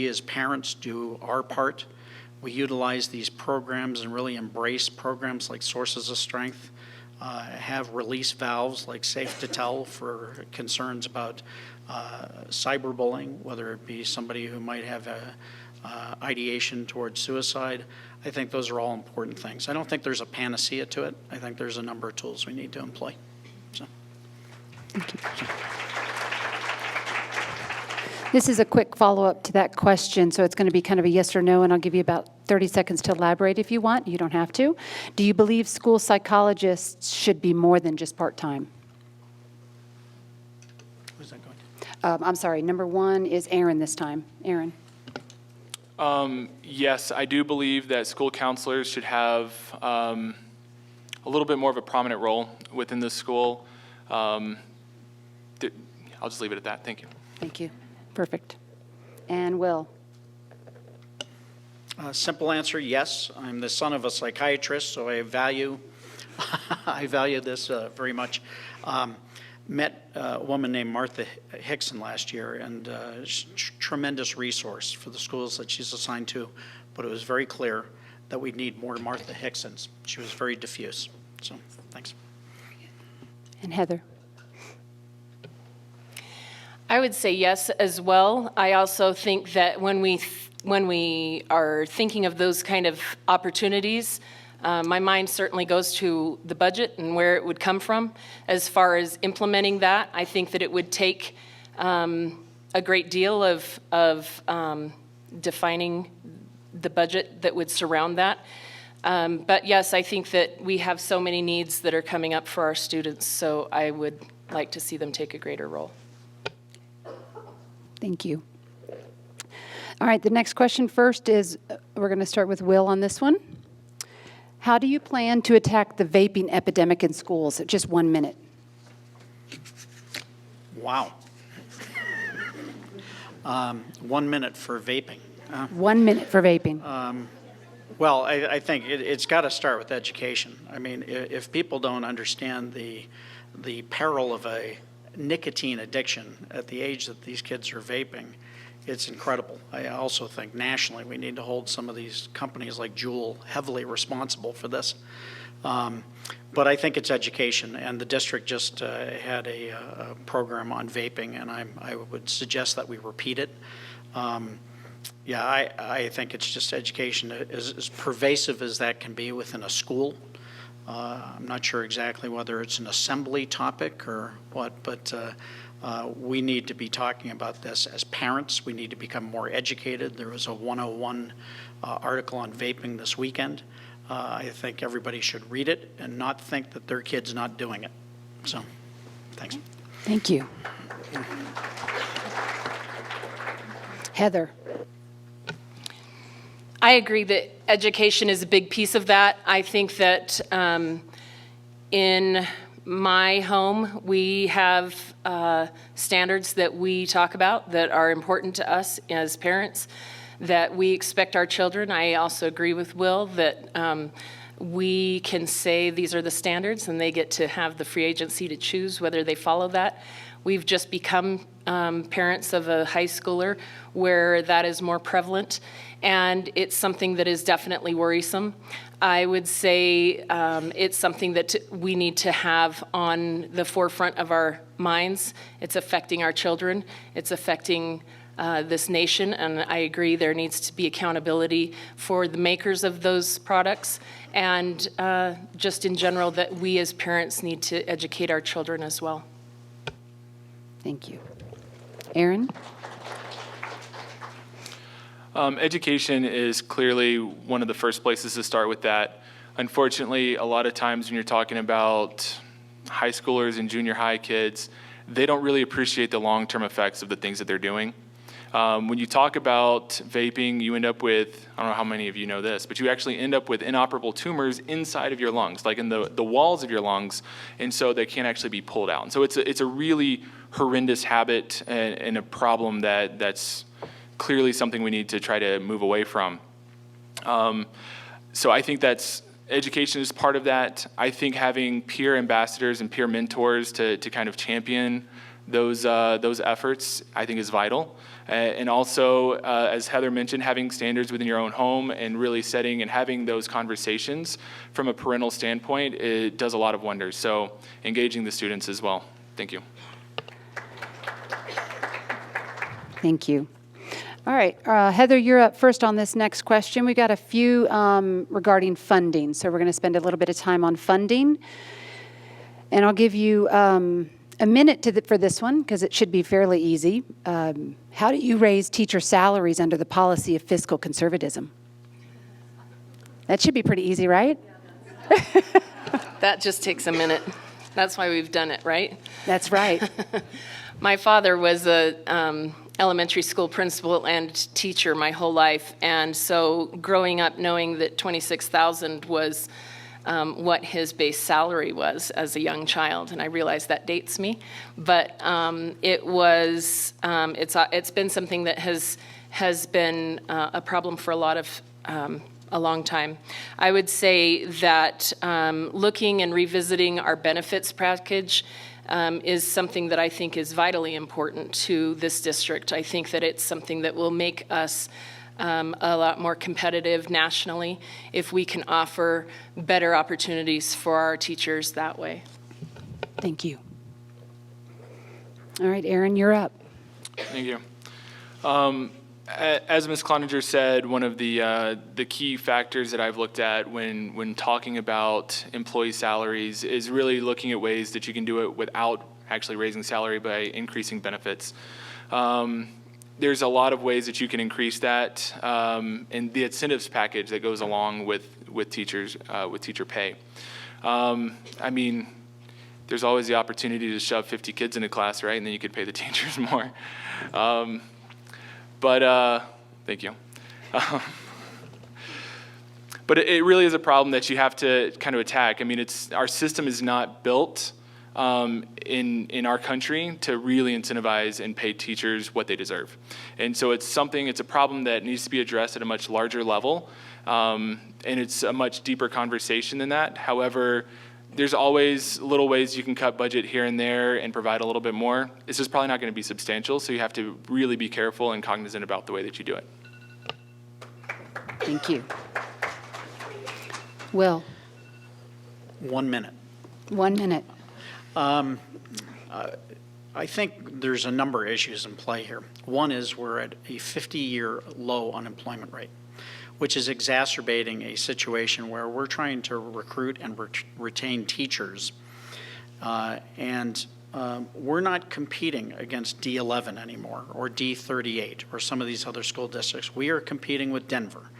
as parents do our part. We utilize these programs and really embrace programs like Sources of Strength, have release valves like Safe to Tell for concerns about cyberbullying, whether it be somebody who might have ideation towards suicide. I think those are all important things. I don't think there's a panacea to it. I think there's a number of tools we need to employ. So. This is a quick follow-up to that question, so it's going to be kind of a yes or no, and I'll give you about 30 seconds to elaborate if you want. You don't have to. Do you believe school psychologists should be more than just part-time? Who's that going to? I'm sorry, number 1 is Aaron this time. Aaron. Yes, I do believe that school counselors should have a little bit more of a prominent role within the school. I'll just leave it at that. Thank you. Thank you. Perfect. And Will. Simple answer, yes. I'm the son of a psychiatrist, so I value I value this very much. Met a woman named Martha Hickson last year, and tremendous resource for the schools that she's assigned to, but it was very clear that we need more Martha Hicksons. She was very diffuse. So, thanks. And Heather. I would say yes as well. I also think that when we are thinking of those kind of opportunities, my mind certainly goes to the budget and where it would come from. As far as implementing that, I think that it would take a great deal of defining the budget that would surround that. But yes, I think that we have so many needs that are coming up for our students, so I would like to see them take a greater role. Thank you. All right, the next question first is, we're going to start with Will on this one. How do you plan to attack the vaping epidemic in schools? Just 1 minute. Wow. 1 minute for vaping. 1 minute for vaping. Well, I think it's got to start with education. I mean, if people don't understand the peril of a nicotine addiction at the age that these kids are vaping, it's incredible. I also think nationally we need to hold some of these companies like Juul heavily responsible for this. But I think it's education, and the district just had a program on vaping, and I would suggest that we repeat it. Yeah, I think it's just education as pervasive as that can be within a school. I'm not sure exactly whether it's an assembly topic or what, but we need to be talking about this as parents. We need to become more educated. There was a 101 article on vaping this weekend. I think everybody should read it and not think that their kid's not doing it. So, thanks. Thank you. Heather. I agree that education is a big piece of that. I think that in my home, we have standards that we talk about that are important to us as parents, that we expect our children. I also agree with Will that we can say these are the standards, and they get to have the free agency to choose whether they follow that. We've just become parents of a high schooler where that is more prevalent, and it's something that is definitely worrisome. I would say it's something that we need to have on the forefront of our minds. It's affecting our children. It's affecting this nation, and I agree there needs to be accountability for the makers of those products, and just in general that we as parents need to educate our children as well. Thank you. Aaron? Education is clearly one of the first places to start with that. Unfortunately, a lot of times when you're talking about high schoolers and junior high kids, they don't really appreciate the long-term effects of the things that they're doing. When you talk about vaping, you end up with, I don't know how many of you know this, but you actually end up with inoperable tumors inside of your lungs, like in the walls of your lungs, and so they can't actually be pulled out. And so it's a really horrendous habit and a problem that's clearly something we need to try to move away from. So I think education is part of that. I think having peer ambassadors and peer mentors to kind of champion those efforts, I think is vital. And also, as Heather mentioned, having standards within your own home and really setting and having those conversations from a parental standpoint, it does a lot of wonders. So engaging the students as well. Thank you. Thank you. All right, Heather, you're up first on this next question. We got a few regarding funding, so we're going to spend a little bit of time on funding. And I'll give you a minute for this one, because it should be fairly easy. How do you raise teacher salaries under the policy of fiscal conservatism? That should be pretty easy, right? That just takes a minute. That's why we've done it, right? That's right. My father was a elementary school principal and teacher my whole life, and so growing up knowing that $26,000 was what his base salary was as a young child, and I realize that dates me, but it's been something that has been a problem for a long time. I would say that looking and revisiting our benefits package is something that I think is vitally important to this district. I think that it's something that will make us a lot more competitive nationally if we can offer better opportunities for our teachers that way. Thank you. All right, Aaron, you're up. Thank you. As Ms. Cloninger said, one of the key factors that I've looked at when talking about employee salaries is really looking at ways that you can do it without actually raising salary by increasing benefits. There's a lot of ways that you can increase that, and the incentives package that goes along with teachers, with teacher pay. I mean, there's always the opportunity to shove 50 kids in a class, right? And then you could pay the teachers more. Thank you. But it really is a problem that you have to kind of attack. I mean, our system is not built in our country to really incentivize and pay teachers what they deserve. And so it's a problem that needs to be addressed at a much larger level, and it's a much deeper conversation than that. However, there's always little ways you can cut budget here and there and provide a little bit more. It's just probably not going to be substantial, so you have to really be careful and cognizant about the way that you do it. Thank you. Will. 1 minute. 1 minute. I think there's a number of issues in play here. One is we're at a 50-year low unemployment rate, which is exacerbating a situation where we're trying to recruit and retain teachers. We're not competing against D11 anymore, or D38, or some of these other school districts. We are competing with Denver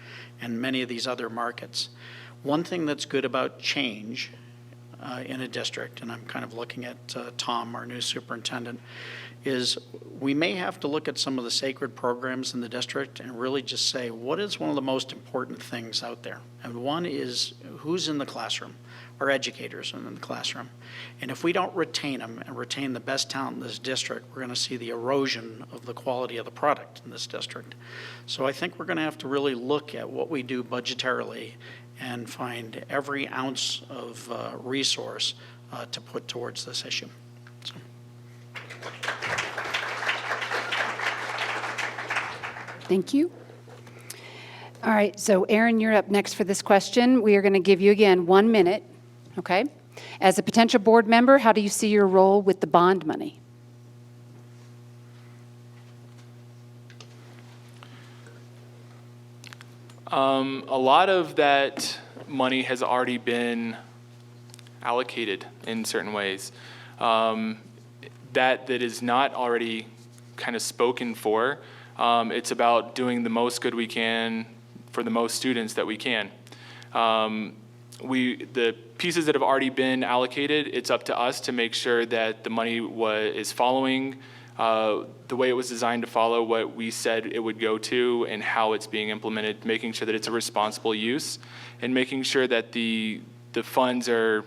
and many of these other markets. One thing that's good about change in a district, and I'm kind of looking at Tom, our new superintendent, is we may have to look at some of the sacred programs in the district and really just say, what is one of the most important things out there? And one is who's in the classroom, our educators are in the classroom. And if we don't retain them and retain the best talent in this district, we're going to see the erosion of the quality of the product in this district. So I think we're going to have to really look at what we do budgetarily and find every ounce of resource to put towards this issue. So. Thank you. All right, so Aaron, you're up next for this question. We are going to give you, again, 1 minute, okay? As a potential board member, how do you see your role with the bond money? A lot of that money has already been allocated in certain ways. That is not already kind of spoken for. It's about doing the most good we can for the most students that we can. the pieces that have already been allocated, it's up to us to make sure that the money is following the way it was designed to follow what we said it would go to and how it's being implemented, making sure that it's a responsible use and making sure that the funds are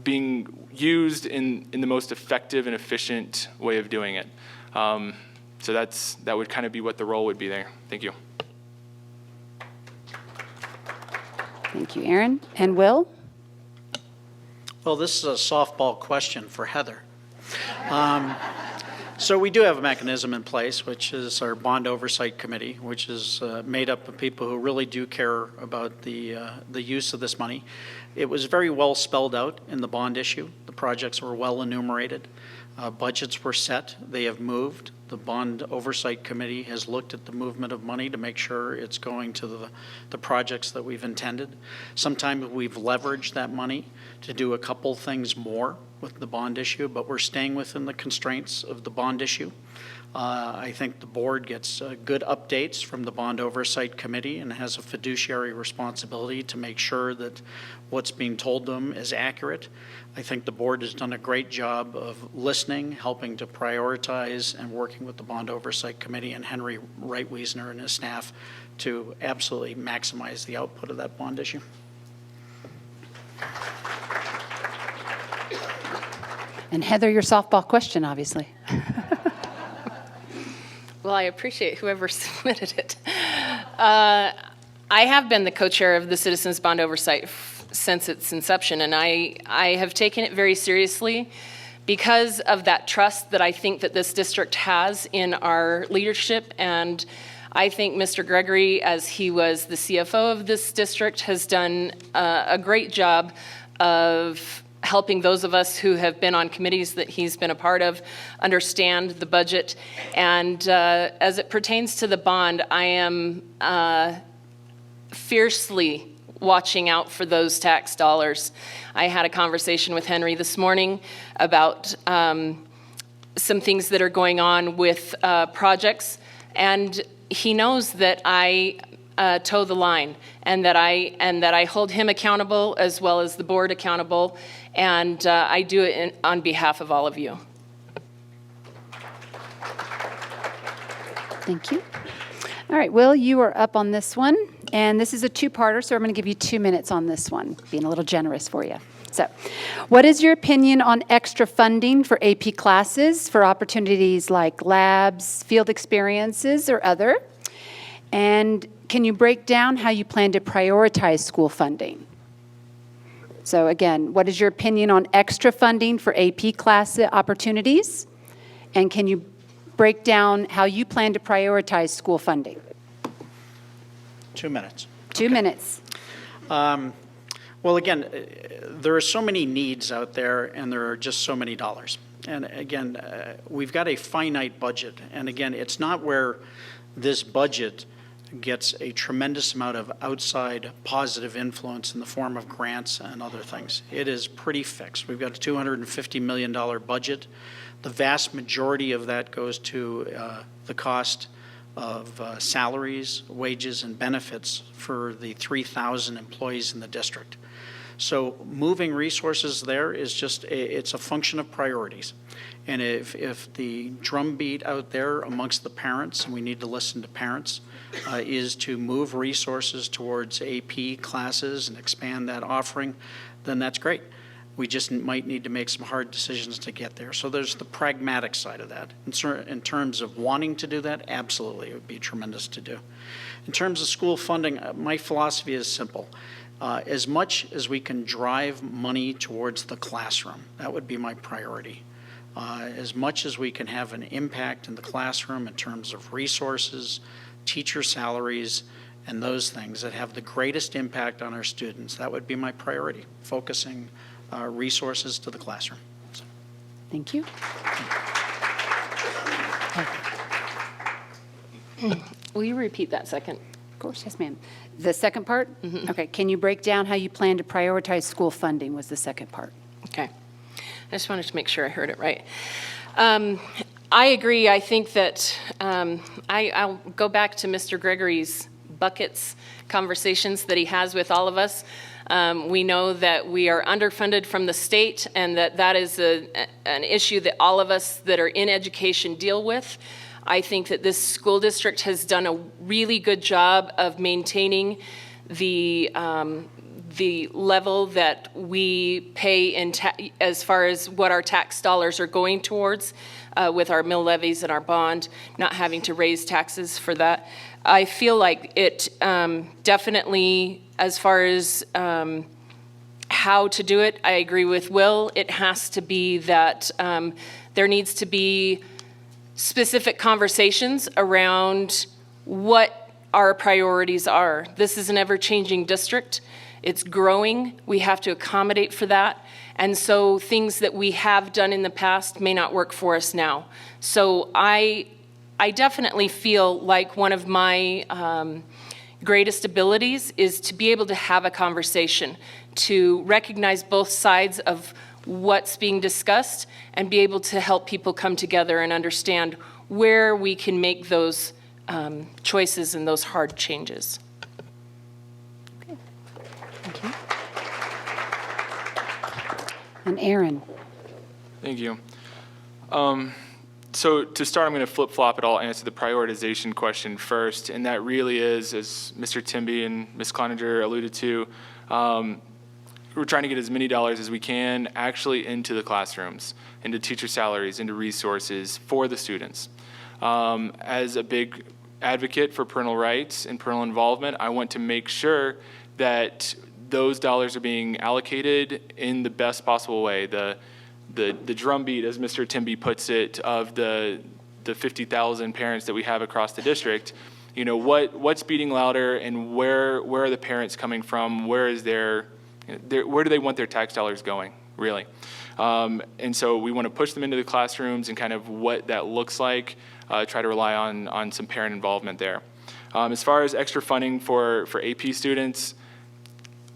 being used in the most effective and efficient way of doing it. So that would kind of be what the role would be there. Thank you. Thank you, Aaron. And Will? Well, this is a softball question for Heather. So we do have a mechanism in place, which is our Bond Oversight Committee, which is made up of people who really do care about the use of this money. It was very well spelled out in the bond issue. The projects were well enumerated. Budgets were set. They have moved. The Bond Oversight Committee has looked at the movement of money to make sure it's going to the projects that we've intended. Sometimes we've leveraged that money to do a couple things more with the bond issue, but we're staying within the constraints of the bond issue. I think the board gets good updates from the Bond Oversight Committee and has a fiduciary responsibility to make sure that what's being told them is accurate. I think the board has done a great job of listening, helping to prioritize, and working with the Bond Oversight Committee and Henry Wright-Wiesner and his staff to absolutely maximize the output of that bond issue. And Heather, your softball question, obviously. Well, I appreciate whoever submitted it. I have been the co-chair of the Citizens Bond Oversight since its inception, and I have taken it very seriously because of that trust that I think that this district has in our leadership. And I think Mr. Gregory, as he was the CFO of this district, has done a great job of helping those of us who have been on committees that he's been a part of understand the budget. And as it pertains to the bond, I am fiercely watching out for those tax dollars. I had a conversation with Henry this morning about some things that are going on with projects, and he knows that I toe the line and that I hold him accountable as well as the board accountable, and I do it on behalf of all of you. Thank you. All right, Will, you are up on this one. And this is a two-parter, so I'm going to give you 2 minutes on this one, being a little generous for you. So, what is your opinion on extra funding for AP classes for opportunities like labs, field experiences, or other? And can you break down how you plan to prioritize school funding? So again, what is your opinion on extra funding for AP class opportunities? And can you break down how you plan to prioritize school funding? 2 minutes. 2 minutes. Well, again, there are so many needs out there, and there are just so many dollars. And again, we've got a finite budget. And again, it's not where this budget gets a tremendous amount of outside positive influence in the form of grants and other things. It is pretty fixed. We've got a $250 million budget. The vast majority of that goes to the cost of salaries, wages, and benefits for the 3,000 employees in the district. So moving resources there is just, it's a function of priorities. And if the drumbeat out there amongst the parents, and we need to listen to parents, is to move resources towards AP classes and expand that offering, then that's great. We just might need to make some hard decisions to get there. So there's the pragmatic side of that. In terms of wanting to do that, absolutely, it would be tremendous to do. In terms of school funding, my philosophy is simple. As much as we can drive money towards the classroom, that would be my priority. As much as we can have an impact in the classroom in terms of resources, teacher salaries, and those things that have the greatest impact on our students, that would be my priority, focusing resources to the classroom. So. Thank you. Will you repeat that second? Of course, yes, ma'am. The second part? Mm-hmm. Okay, can you break down how you plan to prioritize school funding was the second part. Okay. I just wanted to make sure I heard it right. I agree. I think that I'll go back to Mr. Gregory's buckets conversations that he has with all of us. We know that we are underfunded from the state, and that is an issue that all of us that are in education deal with. I think that this school district has done a really good job of maintaining the level that we pay as far as what our tax dollars are going towards with our mill levies and our bond, not having to raise taxes for that. I feel like it definitely, as far as how to do it, I agree with Will. It has to be that there needs to be specific conversations around what our priorities are. This is an ever-changing district. It's growing. We have to accommodate for that. And so things that we have done in the past may not work for us now. So I definitely feel like one of my greatest abilities is to be able to have a conversation, to recognize both sides of what's being discussed and be able to help people come together and understand where we can make those choices and those hard changes. Okay. Thank you. And Aaron. Thank you. So to start, I'm going to flip-flop it all, answer the prioritization question first, and that really is, as Mr. Timby and Ms. Cloninger alluded to, we're trying to get as many dollars as we can actually into the classrooms, into teacher salaries, into resources for the students. As a big advocate for parental rights and parental involvement, I want to make sure that those dollars are being allocated in the best possible way. The drumbeat, as Mr. Timby puts it, of the 50,000 parents that we have across the district, you know, what's beating louder, and where are the parents coming from? Where do they want their tax dollars going, really? And so we want to push them into the classrooms and kind of what that looks like, try to rely on some parent involvement there. As far as extra funding for AP students,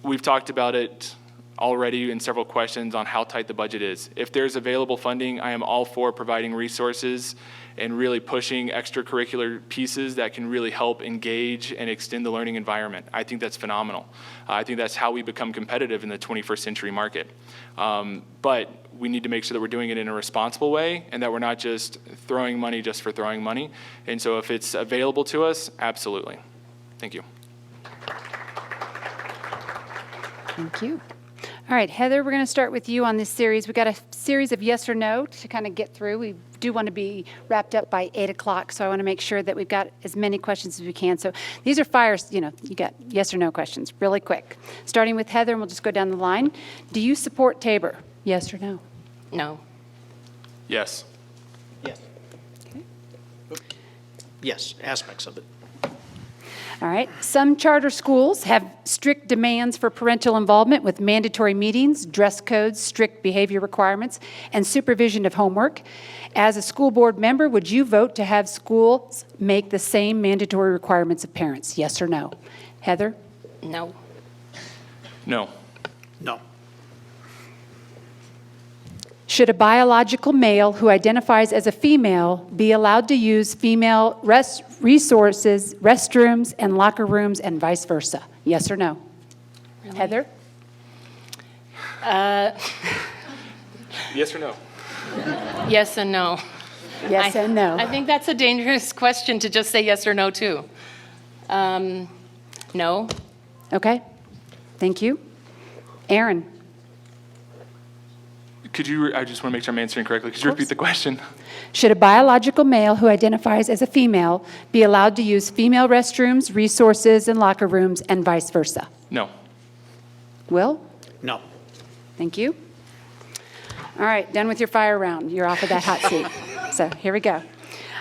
we've talked about it already in several questions on how tight the budget is. If there's available funding, I am all for providing resources and really pushing extracurricular pieces that can really help engage and extend the learning environment. I think that's phenomenal. I think that's how we become competitive in the 21st century market. But we need to make sure that we're doing it in a responsible way and that we're not just throwing money just for throwing money. And so if it's available to us, absolutely. Thank you. Thank you. All right, Heather, we're going to start with you on this series. We've got a series of yes or no to kind of get through. We do want to be wrapped up by 8 o'clock, so I want to make sure that we've got as many questions as we can. So these are fires, you got yes or no questions, really quick. Starting with Heather, and we'll just go down the line. Do you support Tabor? Yes or no? No. Yes. Yes. Okay. Yes, aspects of it. All right. Some charter schools have strict demands for parental involvement with mandatory meetings, dress codes, strict behavior requirements, and supervision of homework. As a school board member, would you vote to have schools make the same mandatory requirements of parents? Yes or no? Heather? No. No. No. Should a biological male who identifies as a female be allowed to use female resources, restrooms, and locker rooms, and vice versa? Yes or no? Really? Heather? Yes or no? Yes and no. Yes and no. I think that's a dangerous question to just say yes or no to. No. Okay. Thank you. Aaron? Could you, I just want to make sure I'm answering correctly. Could you repeat the question? Should a biological male who identifies as a female be allowed to use female restrooms, resources, and locker rooms, and vice versa? No. Will? No. Thank you. All right, done with your fire round. You're off of that hot seat. So here we go.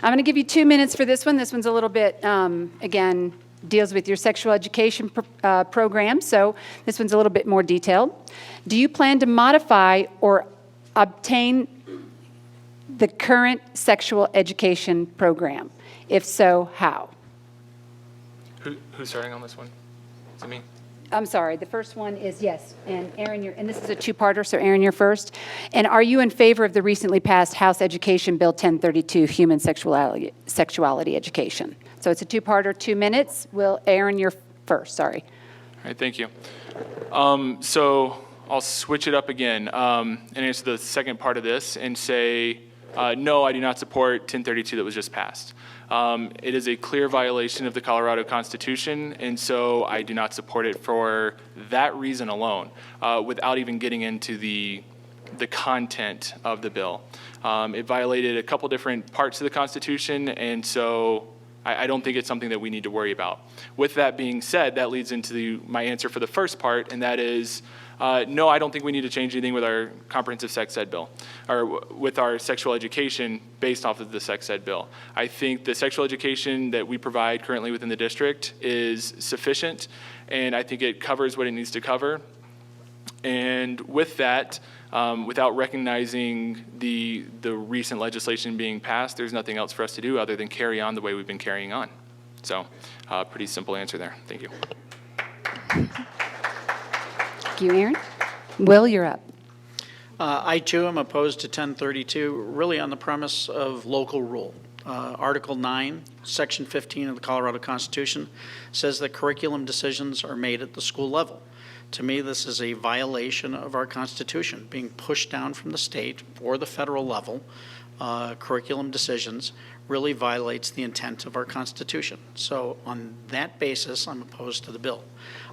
I'm going to give you 2 minutes for this one. This one's a little bit, again, deals with your sexual education program, so this one's a little bit more detailed. Do you plan to modify or obtain the current sexual education program? If so, how? Who's starting on this one? Is it me? I'm sorry, the first one is yes, and Aaron, and this is a two-parter, so Aaron, you're first. And are you in favor of the recently passed House Education Bill 1032, Human Sexuality Education? So it's a two-parter, 2 minutes. Aaron, you're first, sorry. right, thank you. So I'll switch it up again and answer the second part of this and say, no, I do not support 1032 that was just passed. It is a clear violation of the Colorado Constitution, and so I do not support it for that reason alone, without even getting into the content of the bill. It violated a couple different parts of the Constitution, and so I don't think it's something that we need to worry about. With that being said, that leads into my answer for the first part, and that is, no, I don't think we need to change anything with our comprehensive sex ed bill, or with our sexual education based off of the sex ed bill. I think the sexual education that we provide currently within the district is sufficient, and I think it covers what it needs to cover. And with that, without recognizing the recent legislation being passed, there's nothing else for us to do other than carry on the way we've been carrying on. So, pretty simple answer there. Thank you. Thank you, Aaron. Will, you're up. I too am opposed to 1032, really on the premise of local rule. Article 9, Section 15 of the Colorado Constitution says that curriculum decisions are made at the school level. To me, this is a violation of our Constitution, being pushed down from the state or the federal level. Curriculum decisions really violates the intent of our Constitution. So on that basis, I'm opposed to the bill.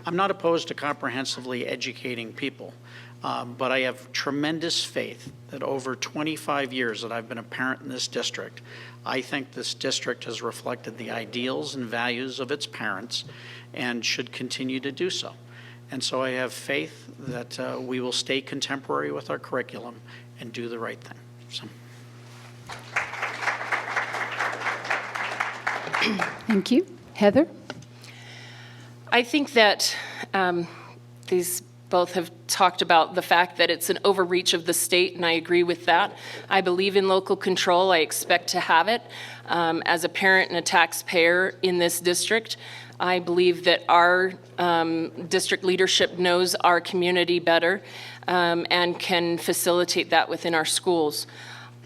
I'm not opposed to comprehensively educating people, but I have tremendous faith that over 25 years that I've been a parent in this district, I think this district has reflected the ideals and values of its parents and should continue to do so. And so I have faith that we will stay contemporary with our curriculum and do the right thing. So. Thank you. Heather? I think that these both have talked about the fact that it's an overreach of the state, and I agree with that. I believe in local control. I expect to have it. As a parent and a taxpayer in this district, I believe that our district leadership knows our community better and can facilitate that within our schools.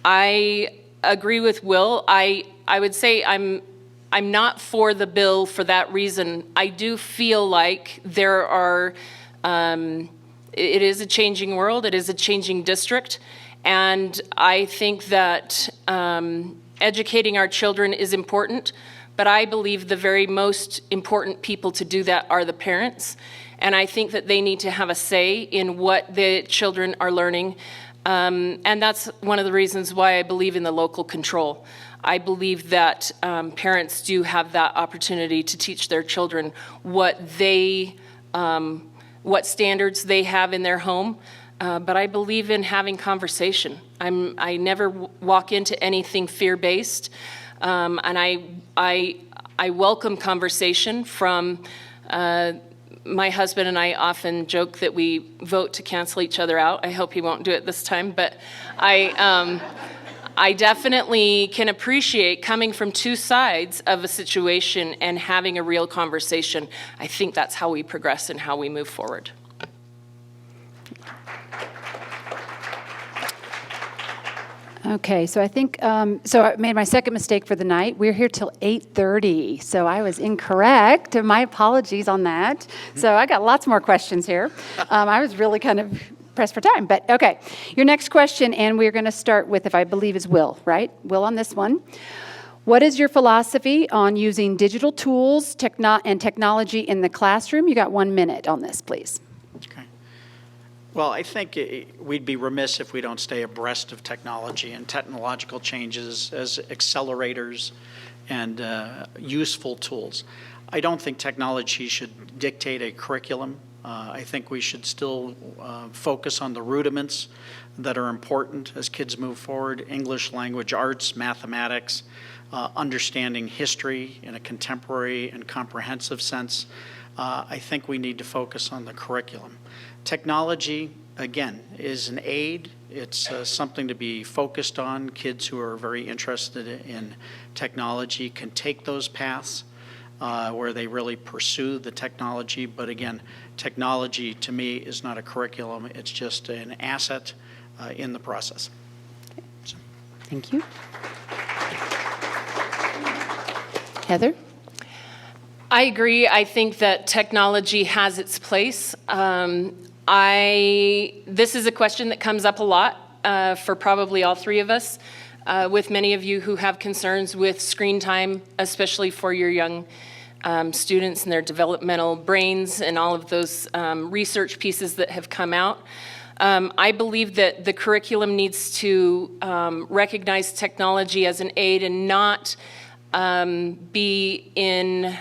I agree with Will. I would say I'm not for the bill for that reason. I do feel like there are, it is a changing world, it is a changing district, and I think that educating our children is important, but I believe the very most important people to do that are the parents, and I think that they need to have a say in what the children are learning, and that's one of the reasons why I believe in the local control. I believe that parents do have that opportunity to teach their children what standards they have in their home, but I believe in having conversation. I never walk into anything fear-based, and I welcome conversation from my husband and I often joke that we vote to cancel each other out. I hope he won't do it this time, but I definitely can appreciate coming from two sides of a situation and having a real conversation. I think that's how we progress and how we move forward. Okay, so I think, so I made my second mistake for the night. We're here till 8:30, so I was incorrect. My apologies on that. So I got lots more questions here. I was really kind of pressed for time, but okay. Your next question, and we're going to start with, if I believe, is Will, right? Will on this one. What is your philosophy on using digital tools and technology in the classroom? You got 1 minute on this, please. Okay. Well, I think we'd be remiss if we don't stay abreast of technology and technological changes as accelerators and useful tools. I don't think technology should dictate a curriculum. I think we should still focus on the rudiments that are important as kids move forward: English language arts, mathematics, understanding history in a contemporary and comprehensive sense. I think we need to focus on the curriculum. Technology, again, is an aid. It's something to be focused on. Kids who are very interested in technology can take those paths where they really pursue the technology. But again, technology to me is not a curriculum. It's just an asset in the process. So. Thank you. Heather? I agree. I think that technology has its place. This is a question that comes up a lot for probably all three of us, with many of you who have concerns with screen time, especially for your young students and their developmental brains and all of those research pieces that have come out. I believe that the curriculum needs to recognize technology as an aid and not be in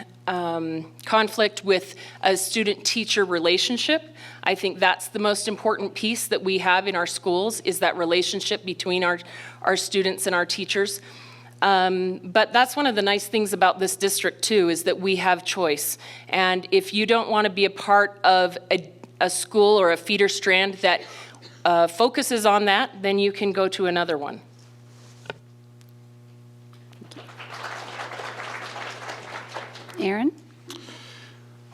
conflict with a student-teacher relationship. I think that's the most important piece that we have in our schools, is that relationship between our students and our teachers. But that's one of the nice things about this district too, is that we have choice. And if you don't want to be a part of a school or a feeder strand that focuses on that, then you can go to another one. Aaron?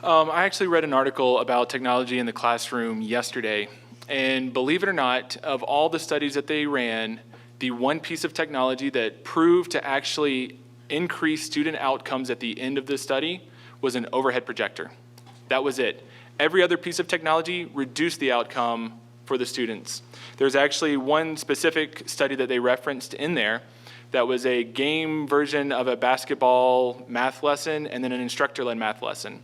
I actually read an article about technology in the classroom yesterday, and believe it or not, of all the studies that they ran, the one piece of technology that proved to actually increase student outcomes at the end of the study was an overhead projector. That was it. Every other piece of technology reduced the outcome for the students. There's actually one specific study that they referenced in there that was a game version of a basketball math lesson and then an instructor-led math lesson.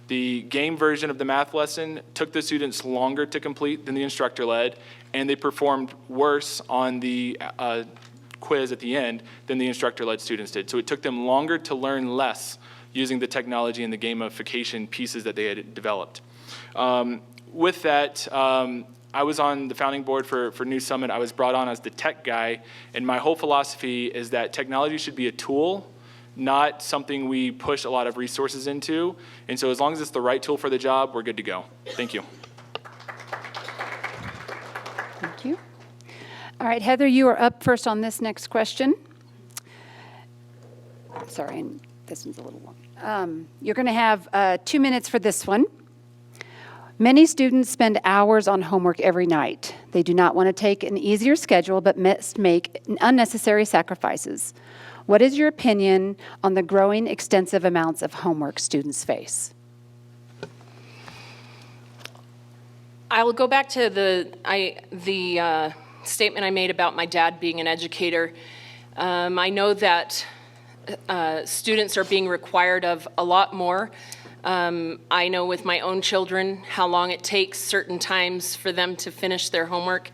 The game version of the math lesson took the students longer to complete than the instructor-led, and they performed worse on the quiz at the end than the instructor-led students did. So it took them longer to learn less using the technology and the gamification pieces that they had developed. With that, I was on the founding board for New Summit. I was brought on as the tech guy, and my whole philosophy is that technology should be a tool, not something we push a lot of resources into. And so as long as it's the right tool for the job, we're good to go. Thank you. Thank you. All right, Heather, you are up first on this next question. Sorry, and this one's a little long. You're going to have 2 minutes for this one. Many students spend hours on homework every night. They do not want to take an easier schedule, but must make unnecessary sacrifices. What is your opinion on the growing extensive amounts of homework students face? I will go back to the statement I made about my dad being an educator. I know that students are being required of a lot more. I know with my own children how long it takes certain times for them to finish their homework,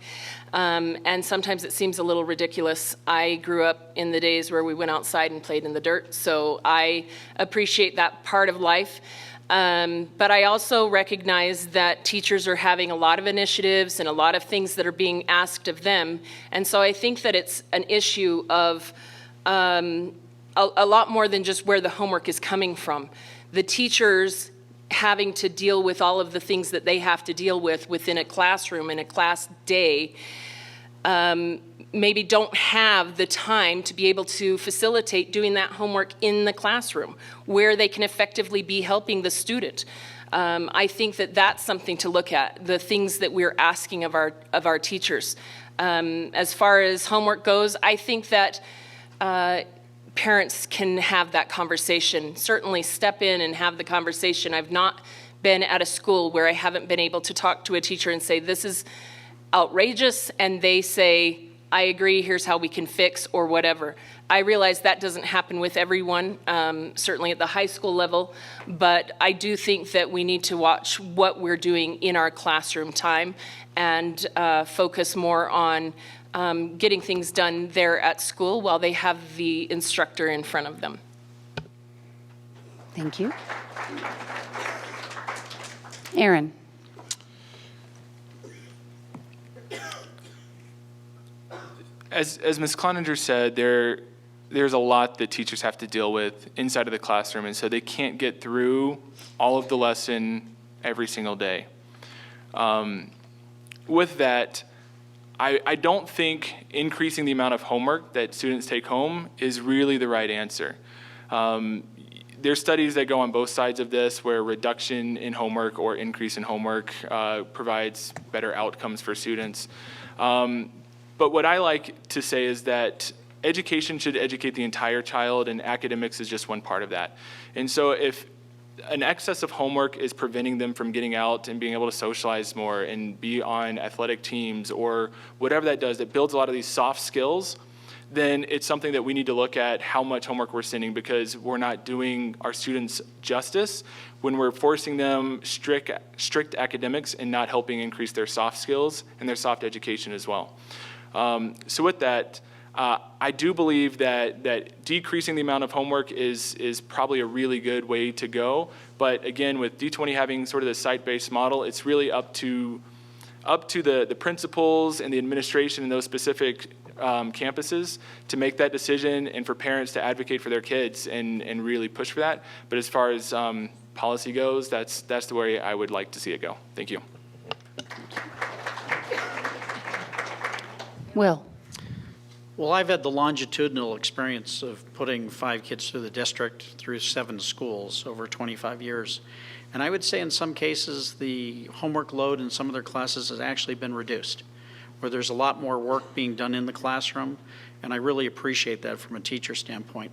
and sometimes it seems a little ridiculous. I grew up in the days where we went outside and played in the dirt, so I appreciate that part of life. But I also recognize that teachers are having a lot of initiatives and a lot of things that are being asked of them, and so I think that it's an issue of a lot more than just where the homework is coming from. The teachers having to deal with all of the things that they have to deal with within a classroom in a class day maybe don't have the time to be able to facilitate doing that homework in the classroom where they can effectively be helping the student. I think that that's something to look at, the things that we're asking of our teachers. As far as homework goes, I think that parents can have that conversation, certainly step in and have the conversation. I've not been at a school where I haven't been able to talk to a teacher and say, this is outrageous, and they say, I agree, here's how we can fix, or whatever. I realize that doesn't happen with everyone, certainly at the high school level, but I do think that we need to watch what we're doing in our classroom time and focus more on getting things done there at school while they have the instructor in front of them. Thank you. Aaron. As Ms. Cloninger said, there's a lot that teachers have to deal with inside of the classroom, and so they can't get through all of the lesson every single day. With that, I don't think increasing the amount of homework that students take home is really the right answer. There's studies that go on both sides of this, where reduction in homework or increase in homework provides better outcomes for students. But what I like to say is that education should educate the entire child, and academics is just one part of that. And so if an excess of homework is preventing them from getting out and being able to socialize more and be on athletic teams or whatever that does, that builds a lot of these soft skills, then it's something that we need to look at how much homework we're sending, because we're not doing our students justice when we're forcing them strict academics and not helping increase their soft skills and their soft education as well. So with that, I do believe that decreasing the amount of homework is probably a really good way to go. But again, with D20 having sort of the site-based model, it's really up to the principals and the administration in those specific campuses to make that decision, and for parents to advocate for their kids and really push for that. But as far as policy goes, that's the way I would like to see it go. Thank you. Will. Well, I've had the longitudinal experience of putting 5 kids through the district through 7 schools over 25 years. And I would say in some cases, the homework load in some of their classes has actually been reduced, where there's a lot more work being done in the classroom, and I really appreciate that from a teacher standpoint.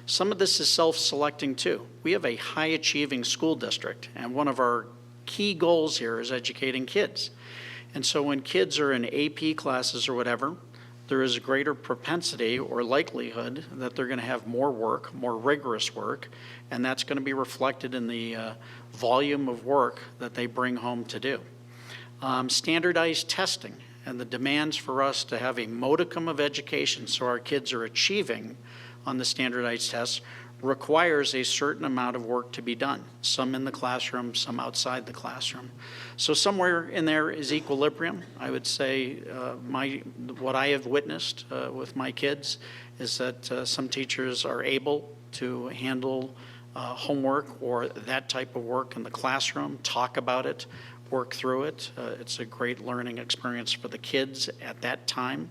Some of this is self-selecting too. We have a high-achieving school district, and one of our key goals here is educating kids. And so when kids are in AP classes or whatever, there is a greater propensity or likelihood that they're going to have more work, more rigorous work, and that's going to be reflected in the volume of work that they bring home to do. Standardized testing and the demands for us to have a modicum of education so our kids are achieving on the standardized tests requires a certain amount of work to be done, some in the classroom, some outside the classroom. So somewhere in there is equilibrium. I would say what I have witnessed with my kids is that some teachers are able to handle homework or that type of work in the classroom, talk about it, work through it. It's a great learning experience for the kids at that time.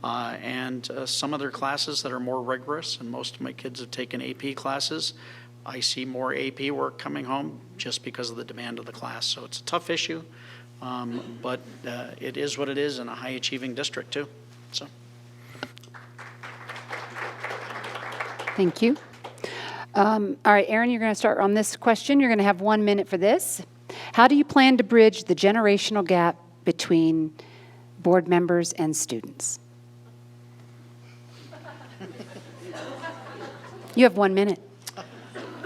And some other classes that are more rigorous, and most of my kids have taken AP classes, I see more AP work coming home just because of the demand of the class. So it's a tough issue, but it is what it is in a high-achieving district too. So. Thank you. All right, Aaron, you're going to start on this question. You're going to have 1 minute for this. How do you plan to bridge the generational gap between board members and students? You have 1 minute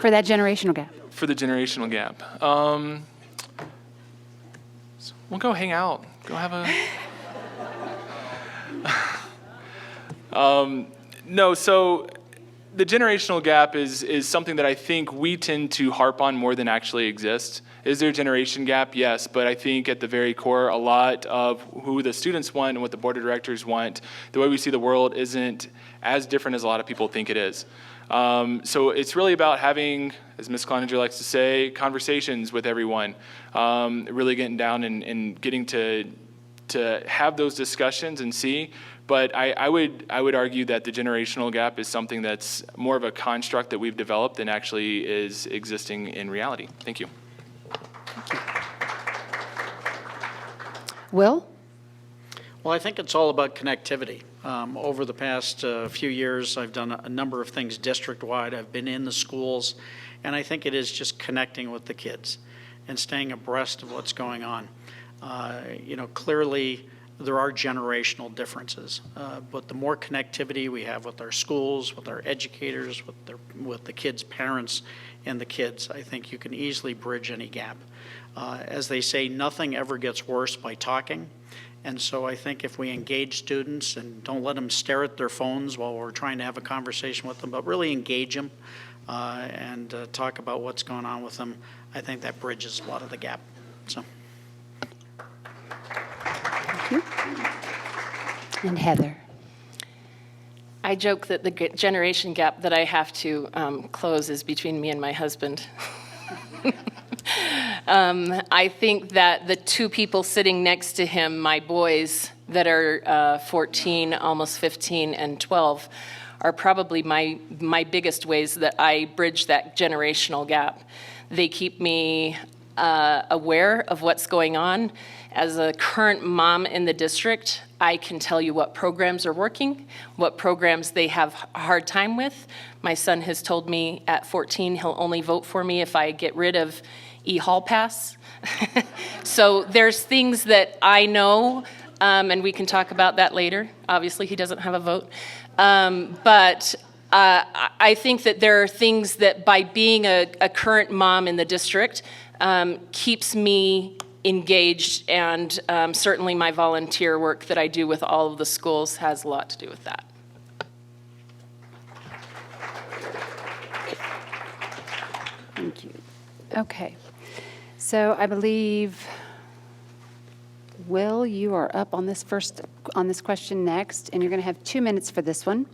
for that generational gap. For the generational gap. We'll go hang out. Go have a... No, so the generational gap is something that I think we tend to harp on more than actually exists. Is there a generation gap? Yes, but I think at the very core, a lot of who the students want and what the board of directors want, the way we see the world isn't as different as a lot of people think it is. So it's really about having, as Ms. Cloninger likes to say, conversations with everyone, really getting down and getting to have those discussions and see. But I would argue that the generational gap is something that's more of a construct that we've developed than actually is existing in reality. Thank you. Will? Well, I think it's all about connectivity. Over the past few years, I've done a number of things district-wide. I've been in the schools, and I think it is just connecting with the kids and staying abreast of what's going on. Clearly, there are generational differences, but the more connectivity we have with our schools, with our educators, with the kids' parents and the kids, I think you can easily bridge any gap. As they say, nothing ever gets worse by talking. And so I think if we engage students and don't let them stare at their phones while we're trying to have a conversation with them, but really engage them and talk about what's going on with them, I think that bridges a lot of the gap. So. Thank you. And Heather. I joke that the generation gap that I have to close is between me and my husband. I think that the 2 people sitting next to him, my boys that are 14, almost 15, and 12, are probably my biggest ways that I bridge that generational gap. They keep me aware of what's going on, As a current mom in the district, I can tell you what programs are working, what programs they have a hard time with. My son has told me at 14 he'll only vote for me if I get rid of e-hall pass. So there's things that I know, and we can talk about that later. Obviously, he doesn't have a vote. But I think that there are things that by being a current mom in the district keeps me engaged, and certainly my volunteer work that I do with all of the schools has a lot to do with that. Thank you. Okay. So I believe, Will, you are up on this question next, and you're going to have 2 minutes for this one.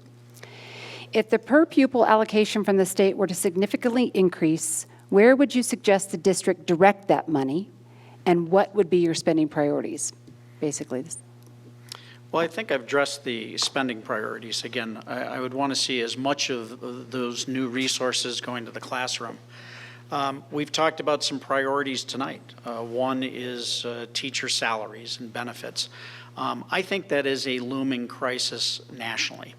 If the per pupil allocation from the state were to significantly increase, where would you suggest the district direct that money, and what would be your spending priorities? Basically, this. Well, I think I've addressed the spending priorities. Again, I would want to see as much of those new resources going to the classroom. We've talked about some priorities tonight. One is teacher salaries and benefits. I think that is a looming crisis nationally.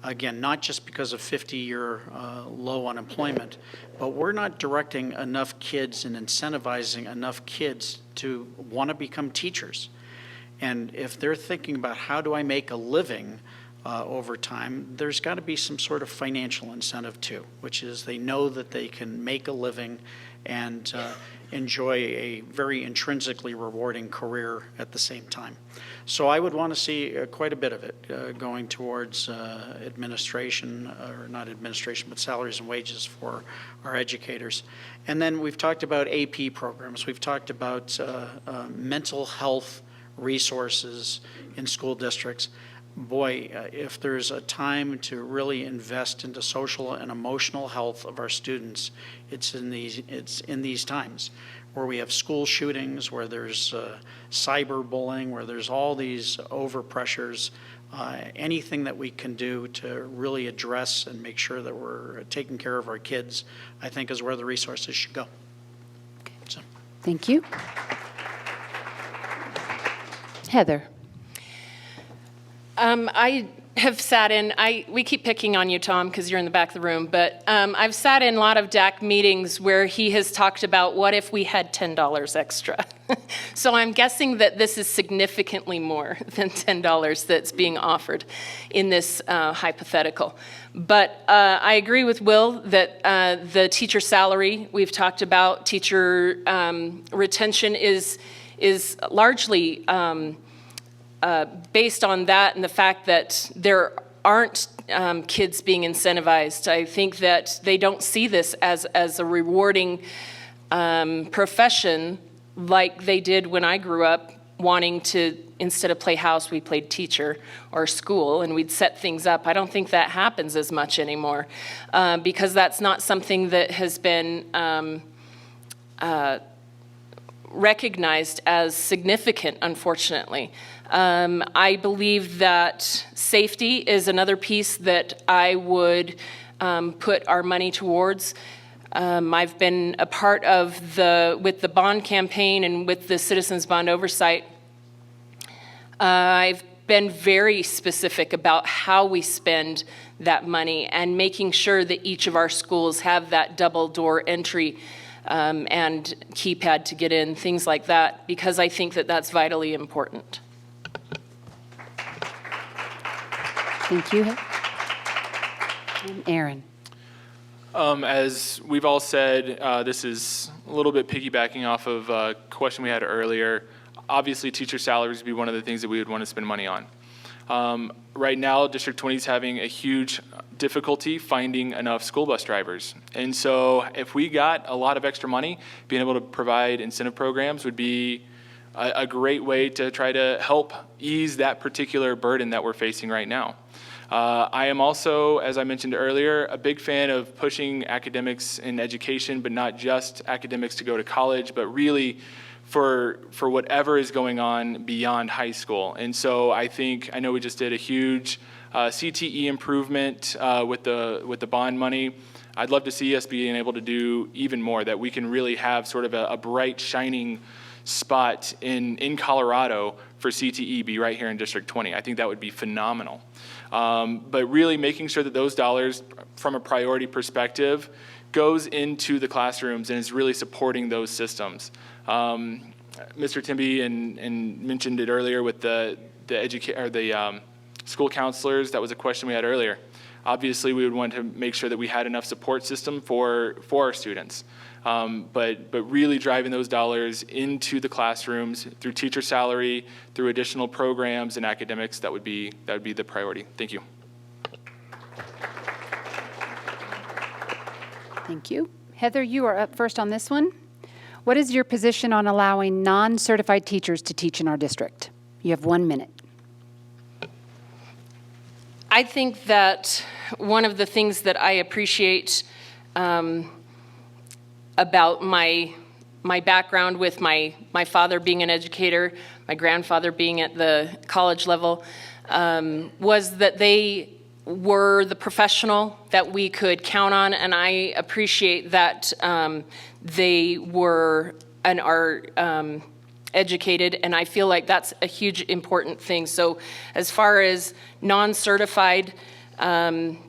Again, not just because of 50-year low unemployment, but we're not directing enough kids and incentivizing enough kids to want to become teachers. And if they're thinking about how do I make a living over time, there's got to be some sort of financial incentive too, which is they know that they can make a living and enjoy a very intrinsically rewarding career at the same time. So I would want to see quite a bit of it going towards administration, or not administration, but salaries and wages for our educators. And then we've talked about AP programs. We've talked about mental health resources in school districts. Boy, if there's a time to really invest into social and emotional health of our students, it's in these times where we have school shootings, where there's cyberbullying, where there's all these overpressures. Anything that we can do to really address and make sure that we're taking care of our kids, I think is where the resources should go. So. Thank you. Heather. I have sat in, we keep picking on you, Tom, because you're in the back of the room, but I've sat in a lot of DAC meetings where he has talked about what if we had $10 extra. So I'm guessing that this is significantly more than $10 that's being offered in this hypothetical. But I agree with Will that the teacher salary, we've talked about, teacher retention is largely based on that and the fact that there aren't kids being incentivized. I think that they don't see this as a rewarding profession like they did when I grew up, wanting to, instead of play house, we played teacher or school, and we'd set things up. I don't think that happens as much anymore because that's not something that has been recognized as significant, unfortunately. I believe that safety is another piece that I would put our money towards. I've been a part of with the bond campaign and with the Citizens Bond Oversight. I've been very specific about how we spend that money and making sure that each of our schools have that double door entry and keypad to get in, things like that, because I think that that's vitally important. Thank you. Aaron. As we've all said, this is a little bit piggybacking off of a question we had earlier. Obviously, teacher salaries would be one of the things that we would want to spend money on. Right now, District 20 is having a huge difficulty finding enough school bus drivers. And so if we got a lot of extra money, being able to provide incentive programs would be a great way to try to help ease that particular burden that we're facing right now. I am also, as I mentioned earlier, a big fan of pushing academics in education, but not just academics to go to college, but really for whatever is going on beyond high school. And so I know we just did a huge CTE improvement with the bond money. I'd love to see us being able to do even more, that we can really have sort of a bright, shining spot in Colorado for CTE be right here in District 20. I think that would be phenomenal. But really making sure that those dollars, from a priority perspective, goes into the classrooms and is really supporting those systems. Mr. Timby and mentioned it earlier with the school counselors. That was a question we had earlier. Obviously, we would want to make sure that we had enough support system for our students. But really driving those dollars into the classrooms through teacher salary, through additional programs and academics, that would be the priority. Thank you. Thank you. Heather, you are up first on this one. What is your position on allowing non-certified teachers to teach in our district? You have 1 minute. I think that one of the things that I appreciate about my background with my father being an educator, my grandfather being at the college level, was that they were the professional that we could count on, and I appreciate that they were and are educated, and I feel like that's a huge important thing. So as far as non-certified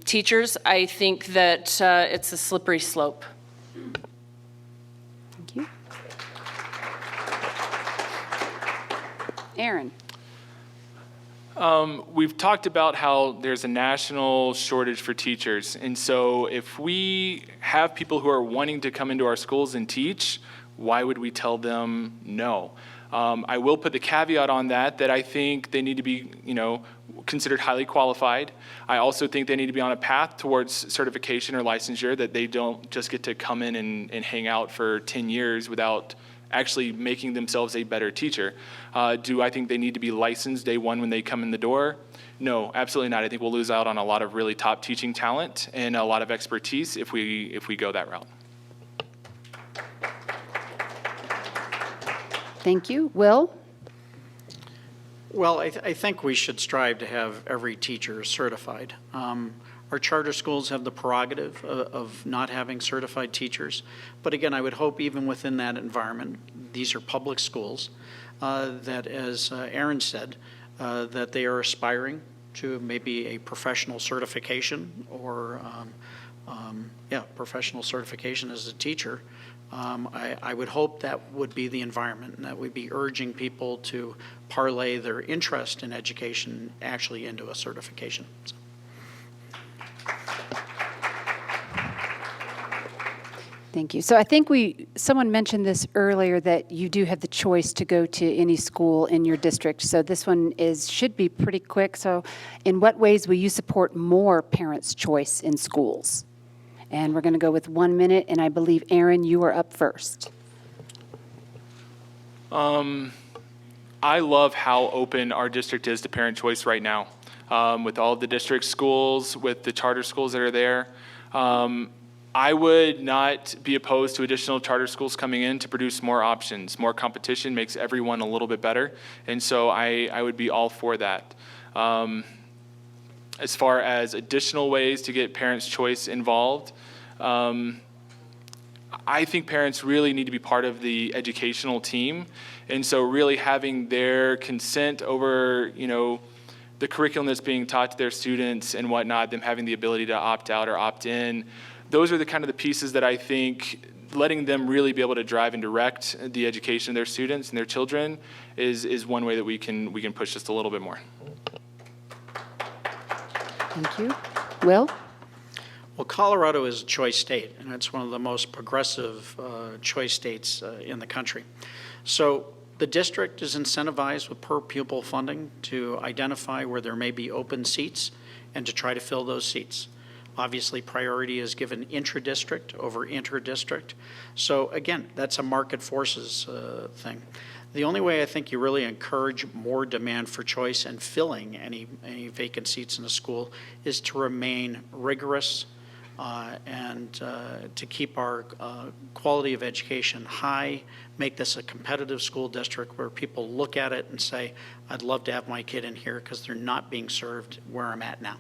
teachers, I think that it's a slippery slope. Thank you. Aaron. We've talked about how there's a national shortage for teachers, and so if we have people who are wanting to come into our schools and teach, why would we tell them no? I will put the caveat on that I think they need to be, considered highly qualified. I also think they need to be on a path towards certification or licensure, that they don't just get to come in and hang out for 10 years without actually making themselves a better teacher. Do I think they need to be licensed day one when they come in the door? No, absolutely not. I think we'll lose out on a lot of really top teaching talent and a lot of expertise if we go that route. Thank you. Will? Well, I think we should strive to have every teacher certified. Our charter schools have the prerogative of not having certified teachers. But again, I would hope even within that environment, these are public schools, that as Aaron said, that they are aspiring to maybe a professional certification or, professional certification as a teacher. I would hope that would be the environment, and that we'd be urging people to parlay their interest in education actually into a certification. So. Thank you. So I think someone mentioned this earlier, that you do have the choice to go to any school in your district. So this one should be pretty quick. So in what ways will you support more parents' choice in schools? And we're going to go with 1 minute, and I believe, Aaron, you are up first. I love how open our district is to parent choice right now. With all of the district schools, with the charter schools that are there. I would not be opposed to additional charter schools coming in to produce more options. More competition makes everyone a little bit better, and so I would be all for that. As far as additional ways to get parents' choice involved, I think parents really need to be part of the educational team, and so really having their consent over, the curriculum that's being taught to their students and whatnot, them having the ability to opt out or opt in, those are the kind of the pieces that I think letting them really be able to drive and direct the education of their students and their children is one way that we can push just a little bit more. Thank you. Will? Well, Colorado is a choice state, and it's one of the most progressive choice states in the country. So the district is incentivized with per pupil funding to identify where there may be open seats and to try to fill those seats. Obviously, priority is given intra-district over inter-district. So again, that's a market forces thing. The only way I think you really encourage more demand for choice and filling any vacant seats in a school is to remain rigorous and to keep our quality of education high, make this a competitive school district where people look at it and say, I'd love to have my kid in here because they're not being served where I'm at now.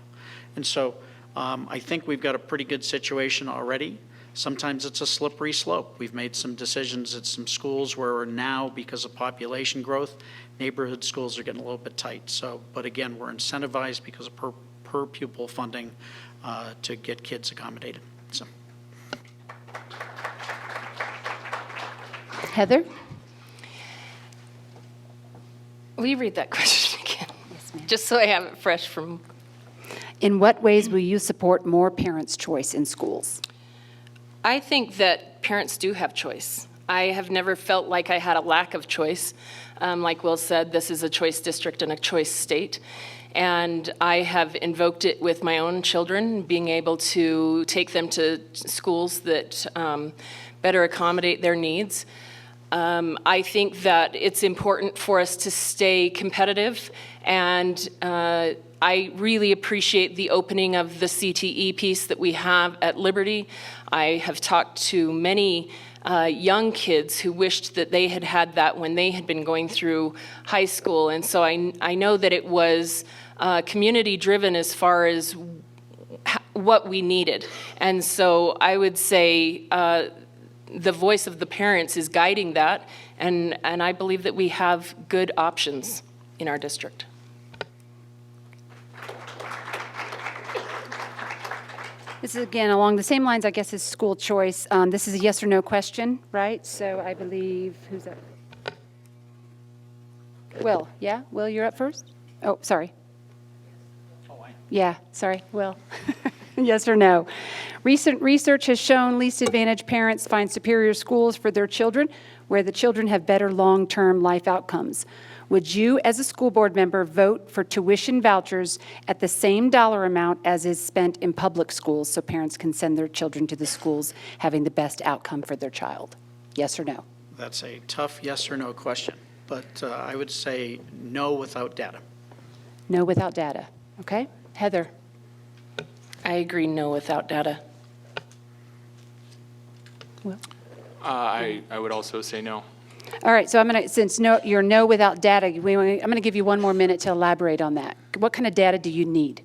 And so I think we've got a pretty good situation already. Sometimes it's a slippery slope. We've made some decisions at some schools where now, because of population growth, neighborhood schools are getting a little bit tight. So, but again, we're incentivized because of per pupil funding to get kids accommodated. So. Heather? Will you read that question again? Yes, ma'am. Just so I have it fresh from. In what ways will you support more parents' choice in schools? I think that parents do have choice. I have never felt like I had a lack of choice. Like Will said, this is a choice district and a choice state. And I have invoked it with my own children, being able to take them to schools that better accommodate their needs. I think that it's important for us to stay competitive, and I really appreciate the opening of the CTE piece that we have at Liberty. I have talked to many young kids who wished that they had had that when they had been going through high school, and so I know that it was community-driven as far as what we needed. And so I would say the voice of the parents is guiding that, and I believe that we have good options in our district. This is, again, along the same lines, I guess, as school choice. This is a yes or no question, right? So I believe, who's that? Will, yeah? Will, you're up first? Oh, sorry. Yeah, sorry, Will. Yes or no? Recent research has shown least advantaged parents find superior schools for their children where the children have better long-term life outcomes. Would you, as a school board member, vote for tuition vouchers at the same dollar amount as is spent in public schools so parents can send their children to the schools having the best outcome for their child? Yes or no? That's a tough yes or no question, but I would say no without data. No without data. Okay. Heather? I agree, no without data. Will? I would also say no. All right, so I'm going to, since you're no without data, I'm going to give you one more minute to elaborate on that. What kind of data do you need?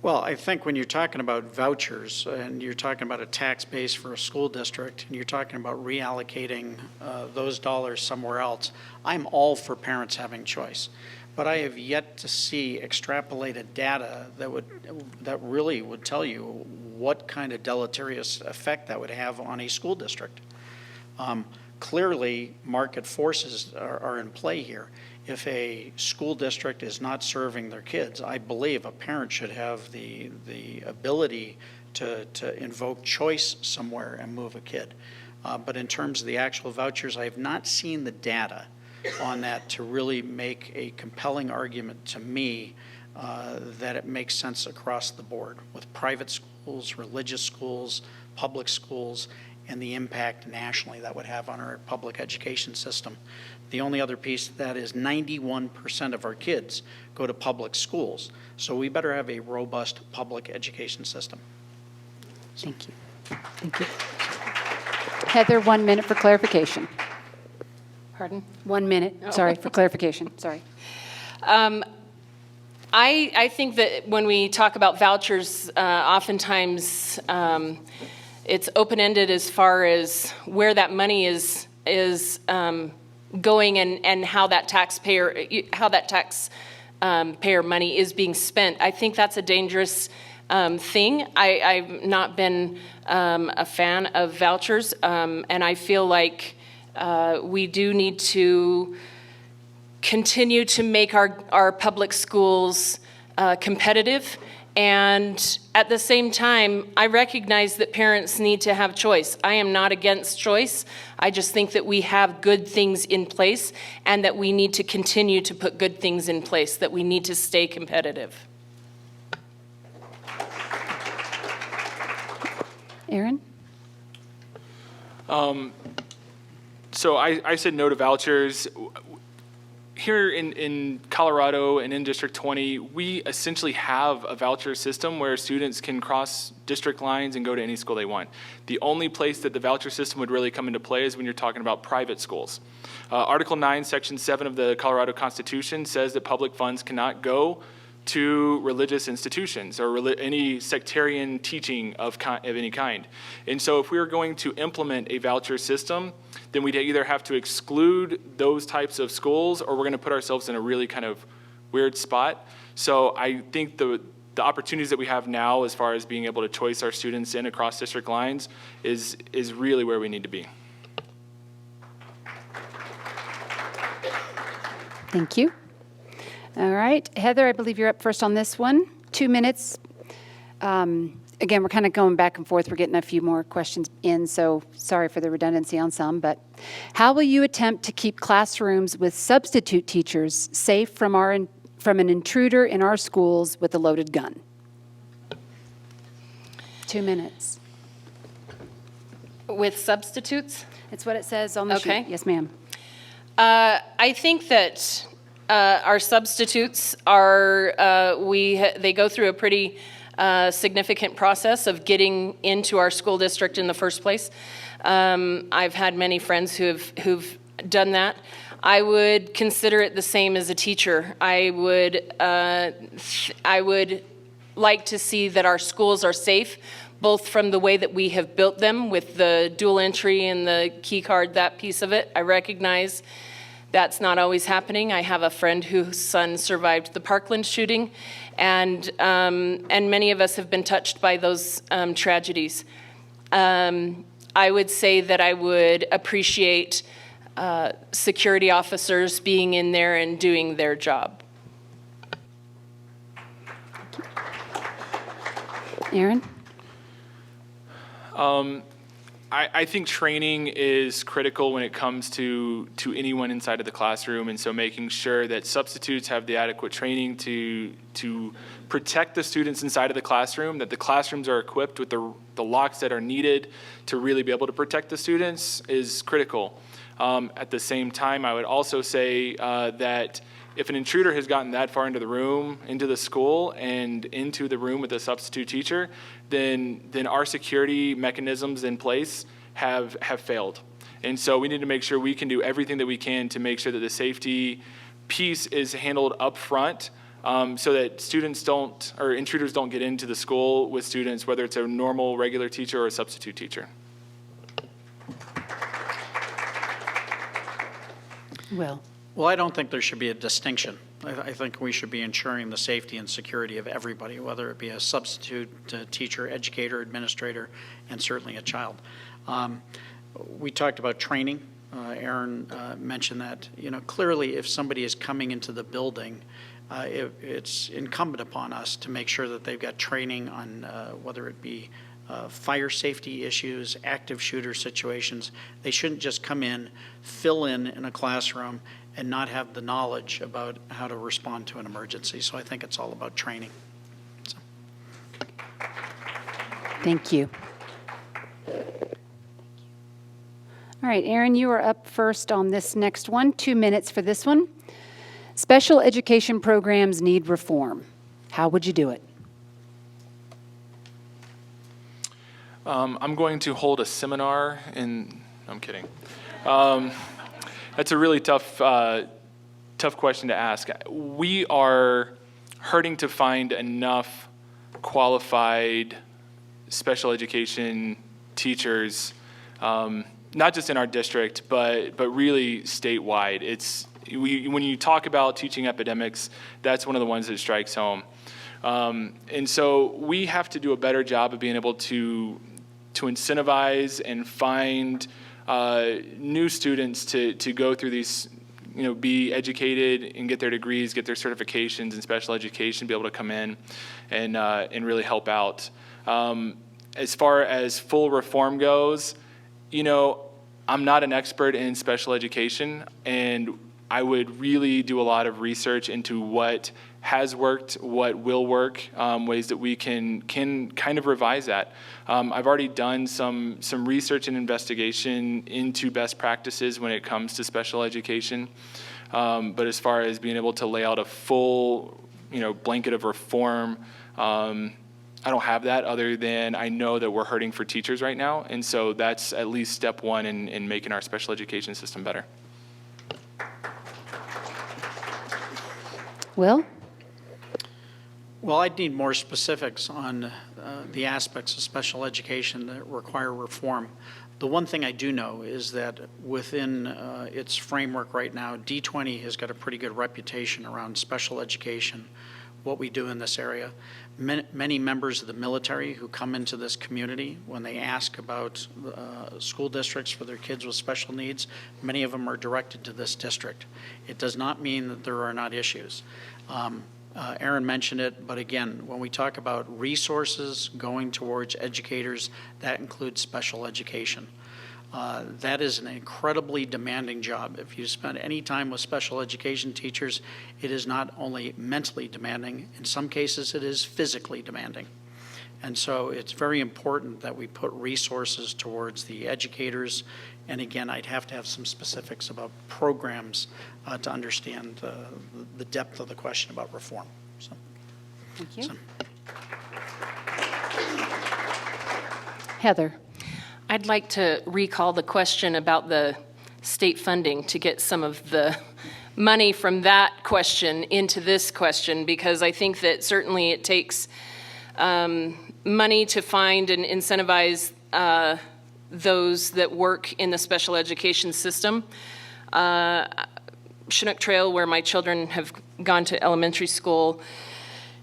Well, I think when you're talking about vouchers and you're talking about a tax base for a school district and you're talking about reallocating those dollars somewhere else, I'm all for parents having choice. But I have yet to see extrapolated data that really would tell you what kind of deleterious effect that would have on a school district. Clearly, market forces are in play here. If a school district is not serving their kids, I believe a parent should have the ability to invoke choice somewhere and move a kid. But in terms of the actual vouchers, I have not seen the data on that to really make a compelling argument to me that it makes sense across the board with private schools, religious schools, public schools, and the impact nationally that would have on our public education system. The only other piece of that is 91% of our kids go to public schools, so we better have a robust public education system. Thank you. Thank you. Heather, 1 minute for clarification. Pardon? 1 minute, sorry, for clarification, sorry. I think that when we talk about vouchers, oftentimes it's open-ended as far as where that money is going and how that taxpayer money is being spent. I think that's a dangerous thing. I've not been a fan of vouchers, and I feel like we do need to continue to make our public schools competitive. And at the same time, I recognize that parents need to have choice. I am not against choice. I just think that we have good things in place and that we need to continue to put good things in place, that we need to stay competitive. Aaron? So I said no to vouchers. Here in Colorado and in District 20, we essentially have a voucher system where students can cross district lines and go to any school they want. The only place that the voucher system would really come into play is when you're talking about private schools. Article 9, Section 7 of the Colorado Constitution says that public funds cannot go to religious institutions or any sectarian teaching of any kind. And so if we were going to implement a voucher system, then we'd either have to exclude those types of schools, or we're going to put ourselves in a really kind of weird spot. So I think the opportunities that we have now as far as being able to choice our students in across district lines is really where we need to be. Thank you. All right, Heather, I believe you're up first on this one. 2 minutes. Again, we're kind of going back and forth. We're getting a few more questions in, so sorry for the redundancy on some. But how will you attempt to keep classrooms with substitute teachers safe from an intruder in our schools with a loaded gun? 2 minutes. With substitutes? It's what it says on the Okay. sheet. Yes, ma'am. I think that our substitutes are, they go through a pretty significant process of getting into our school district in the first place. I've had many friends who've done that. I would consider it the same as a teacher. I would like to see that our schools are safe, both from the way that we have built them with the dual entry and the key card, that piece of it. I recognize that's not always happening. I have a friend whose son survived the Parkland shooting, and many of us have been touched by those tragedies. I would say that I would appreciate security officers being in there and doing their job. Aaron? I think training is critical when it comes to anyone inside of the classroom, and so making sure that substitutes have the adequate training to protect the students inside of the classroom, that the classrooms are equipped with the locks that are needed to really be able to protect the students is critical. At the same time, I would also say that if an intruder has gotten that far into the room, into the school, and into the room with a substitute teacher, then our security mechanisms in place have failed. And so we need to make sure we can do everything that we can to make sure that the safety piece is handled up front, so that students don't, or intruders don't get into the school with students, whether it's a normal, regular teacher or a substitute teacher. Will. Well, I don't think there should be a distinction. I think we should be ensuring the safety and security of everybody, whether it be a substitute teacher, educator, administrator, and certainly a child. We talked about training. Aaron mentioned that. Clearly, if somebody is coming into the building, it's incumbent upon us to make sure that they've got training on whether it be fire safety issues, active shooter situations. They shouldn't just come in, fill in a classroom, and not have the knowledge about how to respond to an emergency. So I think it's all about training. So. Thank you. All right, Aaron, you are up first on this next one. 2 minutes for this one. Special education programs need reform. How would you do it? I'm going to hold a seminar in, I'm kidding. That's a really tough question to ask. We are hurting to find enough qualified special education teachers, not just in our district, but really statewide. When you talk about teaching epidemics, that's one of the ones that strikes home. And so we have to do a better job of being able to incentivize and find new students to go through these, be educated and get their degrees, get their certifications in special education, be able to come in and really help out. As far as full reform goes, I'm not an expert in special education, and I would really do a lot of research into what has worked, what will work, ways that we can kind of revise that. I've already done some research and investigation into best practices when it comes to special education. But as far as being able to lay out a full, blanket of reform, I don't have that, other than I know that we're hurting for teachers right now. And so that's at least step one in making our special education system better. Will? Well, I'd need more specifics on the aspects of special education that require reform. The one thing I do know is that within its framework right now, D20 has got a pretty good reputation around special education, what we do in this area. Many members of the military who come into this community, when they ask about school districts for their kids with special needs, many of them are directed to this district. It does not mean that there are not issues. Aaron mentioned it, but again, when we talk about resources going towards educators, that includes special education. That is an incredibly demanding job. If you spend any time with special education teachers, it is not only mentally demanding, in some cases it is physically demanding. And so it's very important that we put resources towards the educators. And again, I'd have to have some specifics about programs to understand the depth of the question about reform. So, Thank you. Heather. I'd like to recall the question about the state funding to get some of the money from that question into this question, because I think that certainly it takes money to find and incentivize those that work in the special education system. Chinook Trail, where my children have gone to elementary school,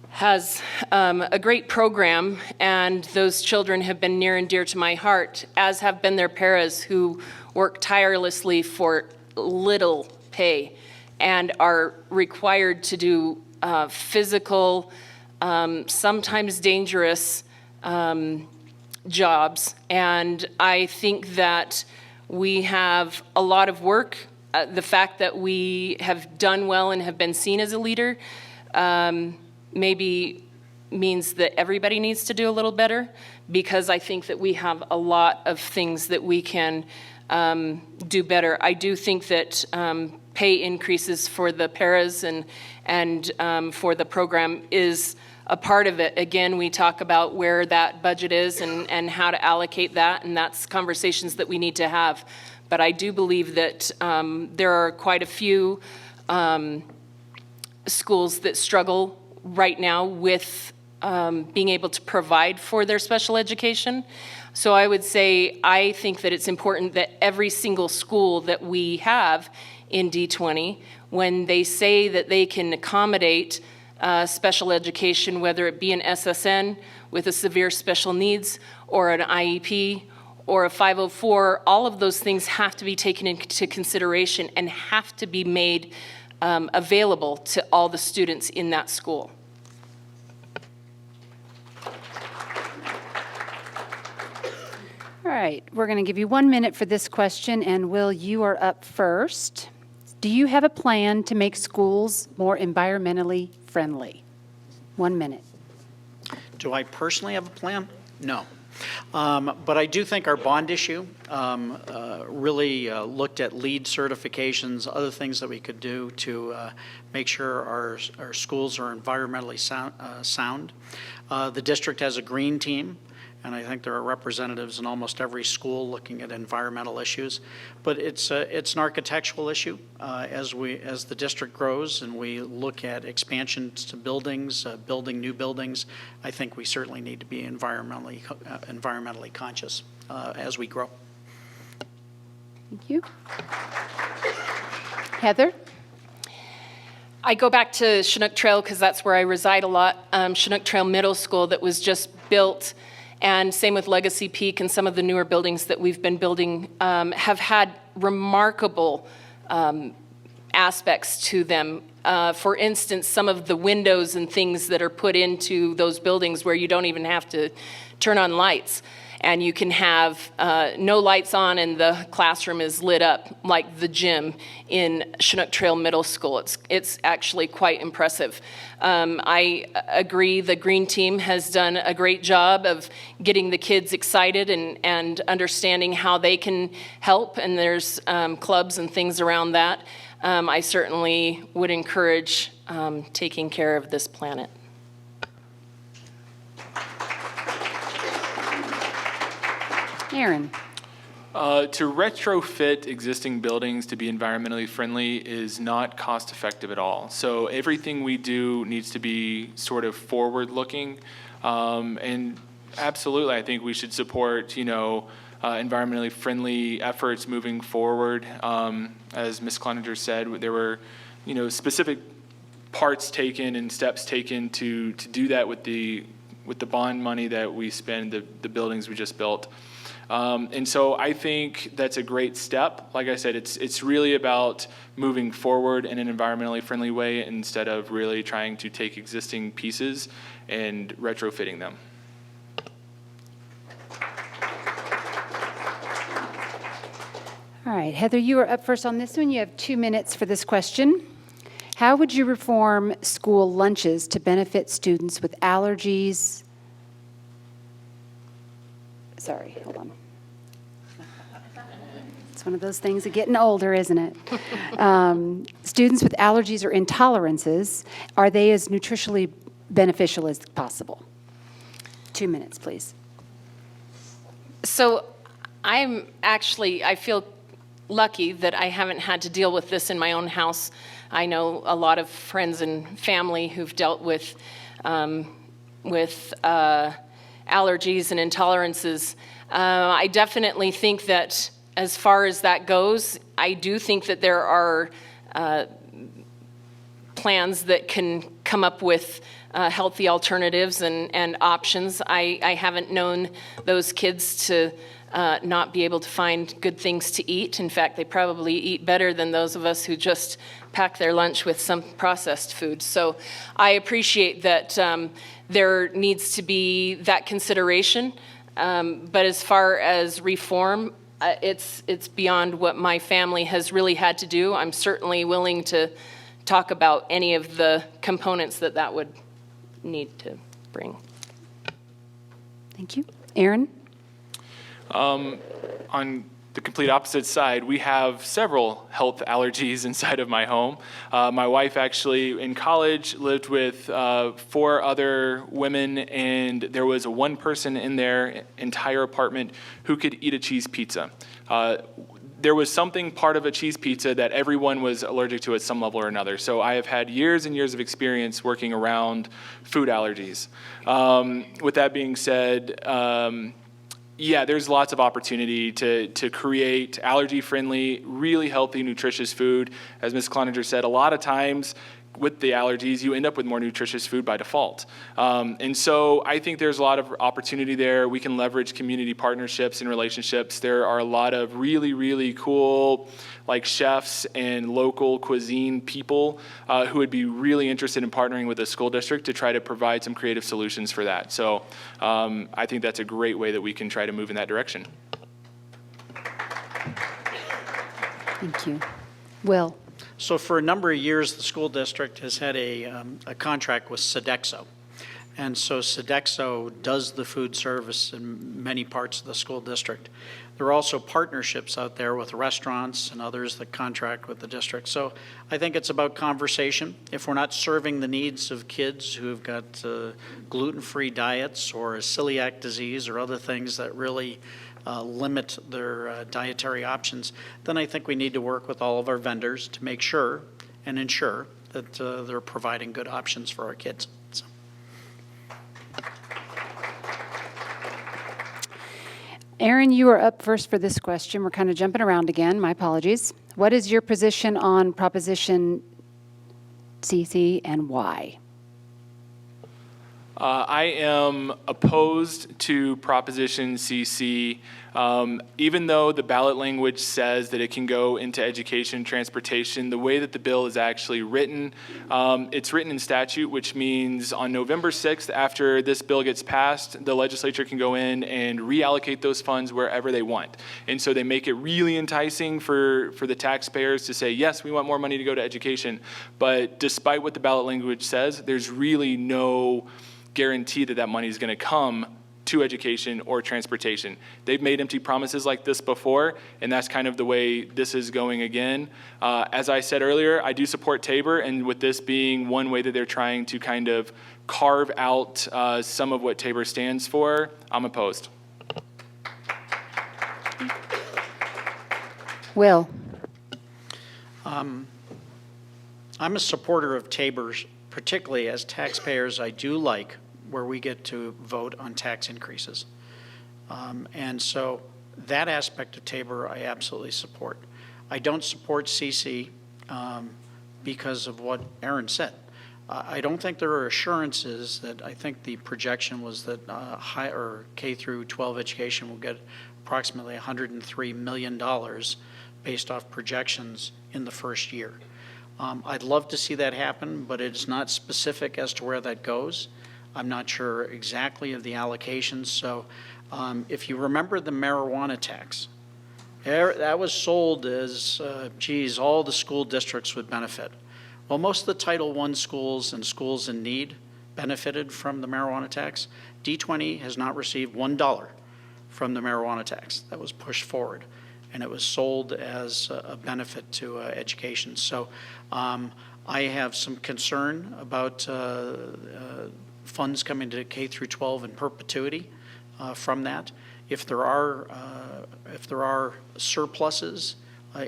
has a great program, and those children have been near and dear to my heart, as have been their paras, who work tirelessly for little pay and are required to do physical, sometimes dangerous jobs. And I think that we have a lot of work. The fact that we have done well and have been seen as a leader maybe means that everybody needs to do a little better, because I think that we have a lot of things that we can do better. I do think that pay increases for the paras and for the program is a part of it. Again, we talk about where that budget is and how to allocate that, and that's conversations that we need to have. But I do believe that there are quite a few schools that struggle right now with being able to provide for their special education. So I would say I think that it's important that every single school that we have in D20, when they say that they can accommodate special education, whether it be an SSN with a severe special needs or an IEP or a 504, all of those things have to be taken into consideration and have to be made available to all the students in that school. All right, we're going to give you 1 minute for this question, and Will, you are up first. Do you have a plan to make schools more environmentally friendly? 1 minute. Do I personally have a plan? No. But I do think our bond issue really looked at LEED certifications, other things that we could do to make sure our schools are environmentally sound. The district has a green team, and I think there are representatives in almost every school looking at environmental issues. But it's an architectural issue as the district grows and we look at expansions to buildings, building new buildings. I think we certainly need to be environmentally conscious as we grow. Thank you. Heather? I go back to Chinook Trail because that's where I reside a lot. Chinook Trail Middle School that was just built, and same with Legacy Peak and some of the newer buildings that we've been building have had remarkable aspects to them. For instance, some of the windows and things that are put into those buildings where you don't even have to turn on lights. And you can have no lights on and the classroom is lit up like the gym in Chinook Trail Middle School. It's actually quite impressive. I agree the Green Team has done a great job of getting the kids excited and understanding how they can help, and there's clubs and things around that. I certainly would encourage taking care of this planet. Aaron. To retrofit existing buildings to be environmentally friendly is not cost effective at all. So everything we do needs to be sort of forward looking. And absolutely, I think we should support, environmentally friendly efforts moving forward. As Ms. Cloninger said, there were, specific parts taken and steps taken to do that with the bond money that we spend, the buildings we just built. And so I think that's a great step. Like I said, it's really about moving forward in an environmentally friendly way instead of really trying to take existing pieces and retrofitting them. All right, Heather, you are up first on this one. You have 2 minutes for this question. How would you reform school lunches to benefit students with allergies? Sorry, hold on. It's one of those things of getting older, isn't it? Students with allergies or intolerances, are they as nutritionally beneficial as possible? 2 minutes, please. So I feel lucky that I haven't had to deal with this in my own house. I know a lot of friends and family who've dealt with allergies and intolerances. I definitely think that as far as that goes, I do think that there are plans that can come up with healthy alternatives and options. I haven't known those kids to not be able to find good things to eat. In fact, they probably eat better than those of us who just pack their lunch with some processed food. So I appreciate that there needs to be that consideration. But as far as reform, it's beyond what my family has really had to do. I'm certainly willing to talk about any of the components that would need to bring. Thank you. Aaron? On the complete opposite side, we have several health allergies inside of my home. My wife actually, in college, lived with 4 other women, and there was one person in their entire apartment who could eat a cheese pizza. There was something part of a cheese pizza that everyone was allergic to at some level or another. So I have had years and years of experience working around food allergies. With that being said, yeah, there's lots of opportunity to create allergy-friendly, really healthy, nutritious food. As Ms. Cloninger said, a lot of times with the allergies, you end up with more nutritious food by default. And so I think there's a lot of opportunity there. We can leverage community partnerships and relationships. There are a lot of really, really cool chefs and local cuisine people who would be really interested in partnering with the school district to try to provide some creative solutions for that. So I think that's a great way that we can try to move in that direction. Thank you. Will? So for a number of years, the school district has had a contract with Sodexo. And so Sodexo does the food service in many parts of the school district. There are also partnerships out there with restaurants and others that contract with the district. So I think it's about conversation. If we're not serving the needs of kids who have got gluten-free diets or a celiac disease or other things that really limit their dietary options, then I think we need to work with all of our vendors to make sure and ensure that they're providing good options for our kids. So. Aaron, you are up first for this question. We're kind of jumping around again. My apologies. What is your position on Proposition CC and why? I am opposed to Proposition CC, even though the ballot language says that it can go into education, transportation. The way that the bill is actually written, it's written in statute, which means on November 6th, after this bill gets passed, the legislature can go in and reallocate those funds wherever they want. And so they make it really enticing for the taxpayers to say, yes, we want more money to go to education. But despite what the ballot language says, there's really no guarantee that money is going to come to education or transportation. They've made empty promises like this before, and that's kind of the way this is going again. As I said earlier, I do support Tabor, and with this being one way that they're trying to kind of carve out some of what Tabor stands for, I'm opposed. Will? I'm a supporter of Tabor's, particularly as taxpayers. I do like where we get to vote on tax increases. And so that aspect of Tabor I absolutely support. I don't support CC because of what Aaron said. I don't think there are assurances that, I think the projection was that K through 12 education will get approximately $103 million based off projections in the first year. I'd love to see that happen, but it's not specific as to where that goes. I'm not sure exactly of the allocations. So if you remember the marijuana tax, that was sold as, all the school districts would benefit. Well, most of the Title I schools and schools in need benefited from the marijuana tax. D20 has not received $1 from the marijuana tax. That was pushed forward, and it was sold as a benefit to education. So I have some concern about funds coming to K through 12 in perpetuity from that. If there are surpluses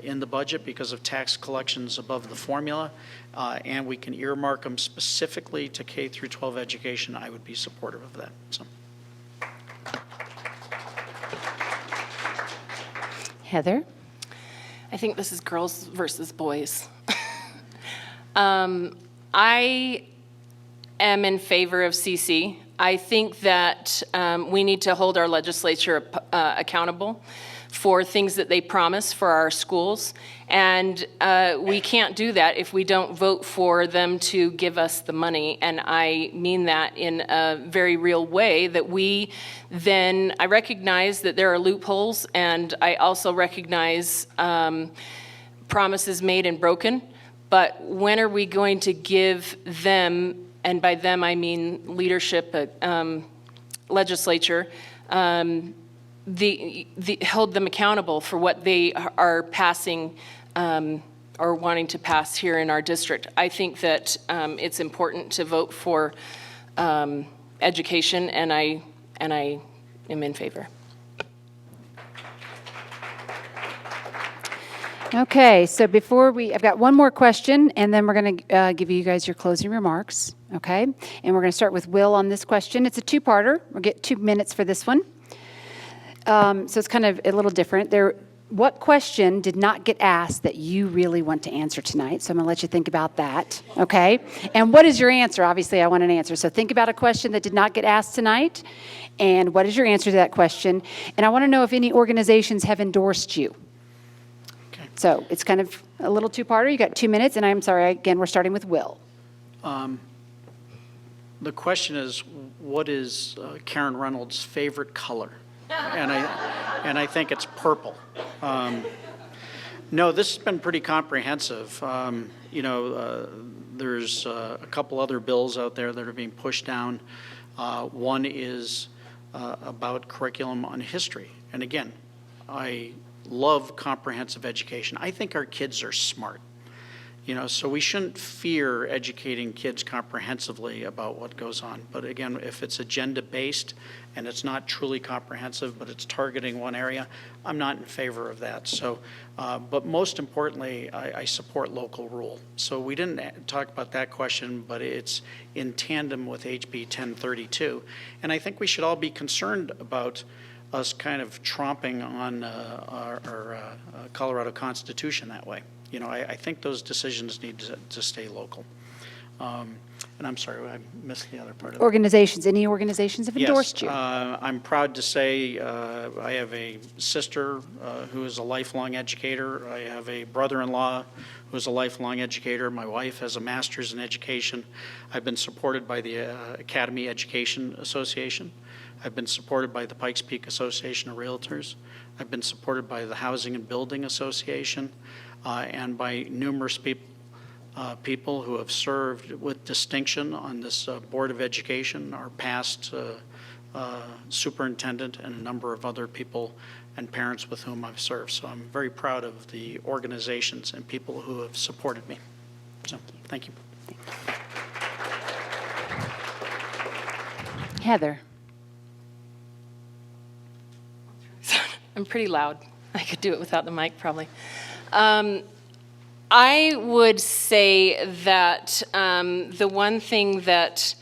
in the budget because of tax collections above the formula, and we can earmark them specifically to K through 12 education, I would be supportive of that. So. Heather? I think this is girls versus boys. I am in favor of CC. I think that we need to hold our legislature accountable for things that they promise for our schools. And we can't do that if we don't vote for them to give us the money. And I mean that in a very real way, that we then, I recognize that there are loopholes, and I also recognize promises made and broken. But when are we going to give them, and by them I mean leadership, legislature, hold them accountable for what they are passing or wanting to pass here in our district. I think that it's important to vote for education, and I am in favor. Okay, so I've got one more question, and then we're going to give you guys your closing remarks, okay? And we're going to start with Will on this question. It's a two-parter. We'll get 2 minutes for this one. So it's kind of a little different. What question did not get asked that you really want to answer tonight? So I'm going to let you think about that, okay? And what is your answer? Obviously, I want an answer. So think about a question that did not get asked tonight, and what is your answer to that question? And I want to know if any organizations have endorsed you. Okay. So it's kind of a little two-parter. You got 2 minutes, and I'm sorry, again, we're starting with Will. The question is, what is Karen Reynolds' favorite color? And I think it's purple. No, this has been pretty comprehensive. There's a couple other bills out there that are being pushed down. One is about curriculum on history. And again, I love comprehensive education. I think our kids are smart. So we shouldn't fear educating kids comprehensively about what goes on. But again, if it's agenda-based and it's not truly comprehensive, but it's targeting one area, I'm not in favor of that. So, but most importantly, I support local rule. So we didn't talk about that question, but it's in tandem with HB 1032. And I think we should all be concerned about us kind of tromping on our Colorado Constitution that way. I think those decisions need to stay local. And I'm sorry, I missed the other part of it. Organizations, any organizations have endorsed you? I'm proud to say I have a sister who is a lifelong educator. I have a brother-in-law who is a lifelong educator. My wife has a master's in education. I've been supported by the Academy Education Association. I've been supported by the Pikes Peak Association of Realtors. I've been supported by the Housing and Building Association. And by numerous people who have served with distinction on this Board of Education, our past superintendent, and a number of other people and parents with whom I've served. So I'm very proud of the organizations and people who have supported me. So thank you. Heather. I'm pretty loud. I could do it without the mic, probably. I would say that the one thing that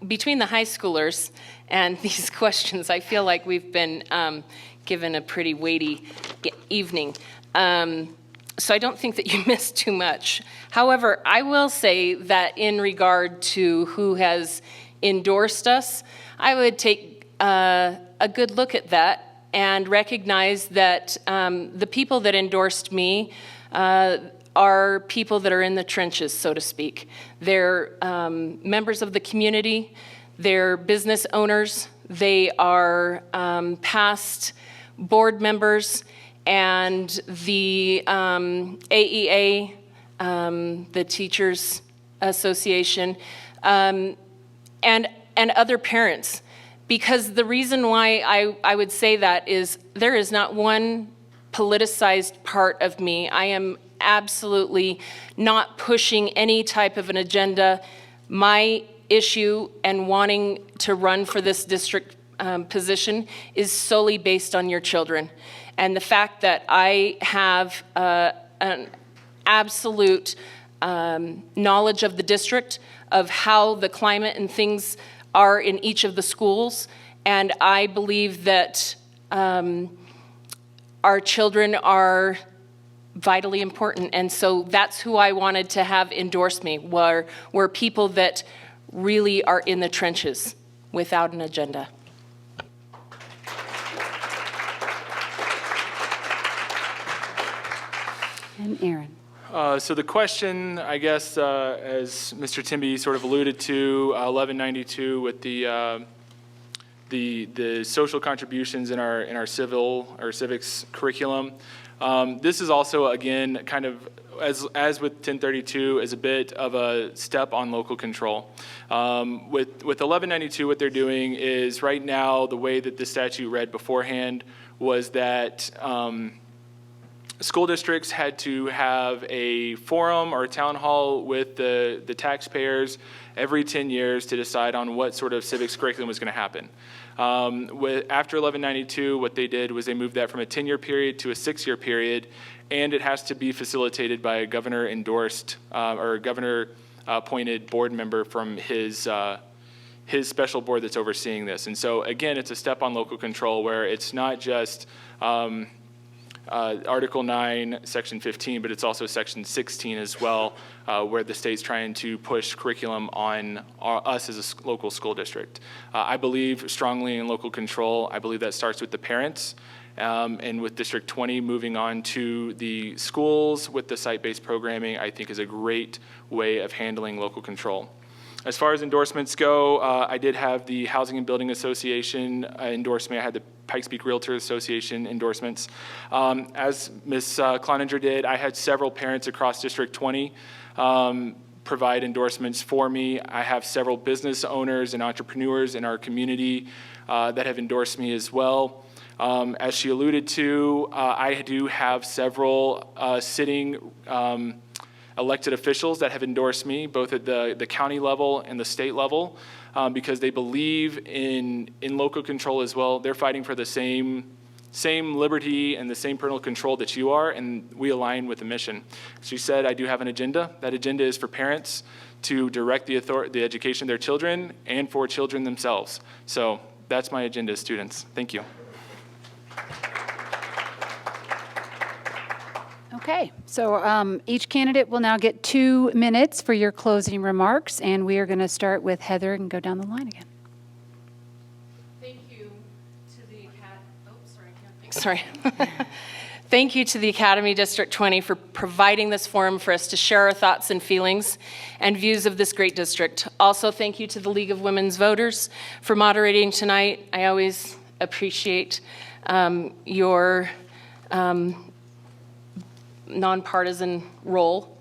between the high schoolers and these questions, I feel like we've been given a pretty weighty evening. So I don't think that you missed too much. However, I will say that in regard to who has endorsed us, I would take a good look at that and recognize that the people that endorsed me are people that are in the trenches, so to speak. They're members of the community, they're business owners, they are past board members, and the AEA, the Teachers Association, and other parents. Because the reason why I would say that is there is not one politicized part of me. I am absolutely not pushing any type of an agenda. My issue and wanting to run for this district position is solely based on your children. And the fact that I have an absolute knowledge of the district, of how the climate and things are in each of the schools, and I believe that our children are vitally important, and so that's who I wanted to have endorse me, were people that really are in the trenches without an agenda. And Aaron. So the question, I guess, as Mr. Timby sort of alluded to, 1192 with the social contributions in our civics curriculum. This is also, again, kind of as with 1032, is a bit of a step on local control. With 1192, what they're doing is right now the way that the statute read beforehand was that. School districts had to have a forum or a town hall with the taxpayers every 10 years to decide on what sort of civics curriculum was going to happen. After 1192, what they did was they moved that from a 10-year period to a 6-year period, and it has to be facilitated by a governor-endorsed or governor-appointed board member from his special board that's overseeing this. And so, again, it's a step on local control where it's not just Article 9, Section 15, but it's also Section 16 as well, where the state's trying to push curriculum on us as a local school district. I believe strongly in local control. I believe that starts with the parents, and with District 20 moving on to the schools with the site-based programming, I think is a great way of handling local control. As far as endorsements go, I did have the Housing and Building Association endorse me. I had the Pikes Peak Realtor Association endorsements. As Ms. Cloninger did, I had several parents across District 20 provide endorsements for me. I have several business owners and entrepreneurs in our community that have endorsed me as well. As she alluded to, I do have several sitting elected officials that have endorsed me, both at the county level and the state level, because they believe in local control as well. They're fighting for the same liberty and the same parental control that you are, and we align with the mission. She said, I do have an agenda. That agenda is for parents to direct the education of their children and for children themselves. So that's my agenda, students. Thank you. Okay, so each candidate will now get 2 minutes for your closing remarks, and we are going to start with Heather and go down the line again. Thank you to the Thank you to the Academy District 20 for providing this forum for us to share our thoughts and feelings and views of this great district. Also, thank you to the League of Women's Voters for moderating tonight. I always appreciate your nonpartisan role.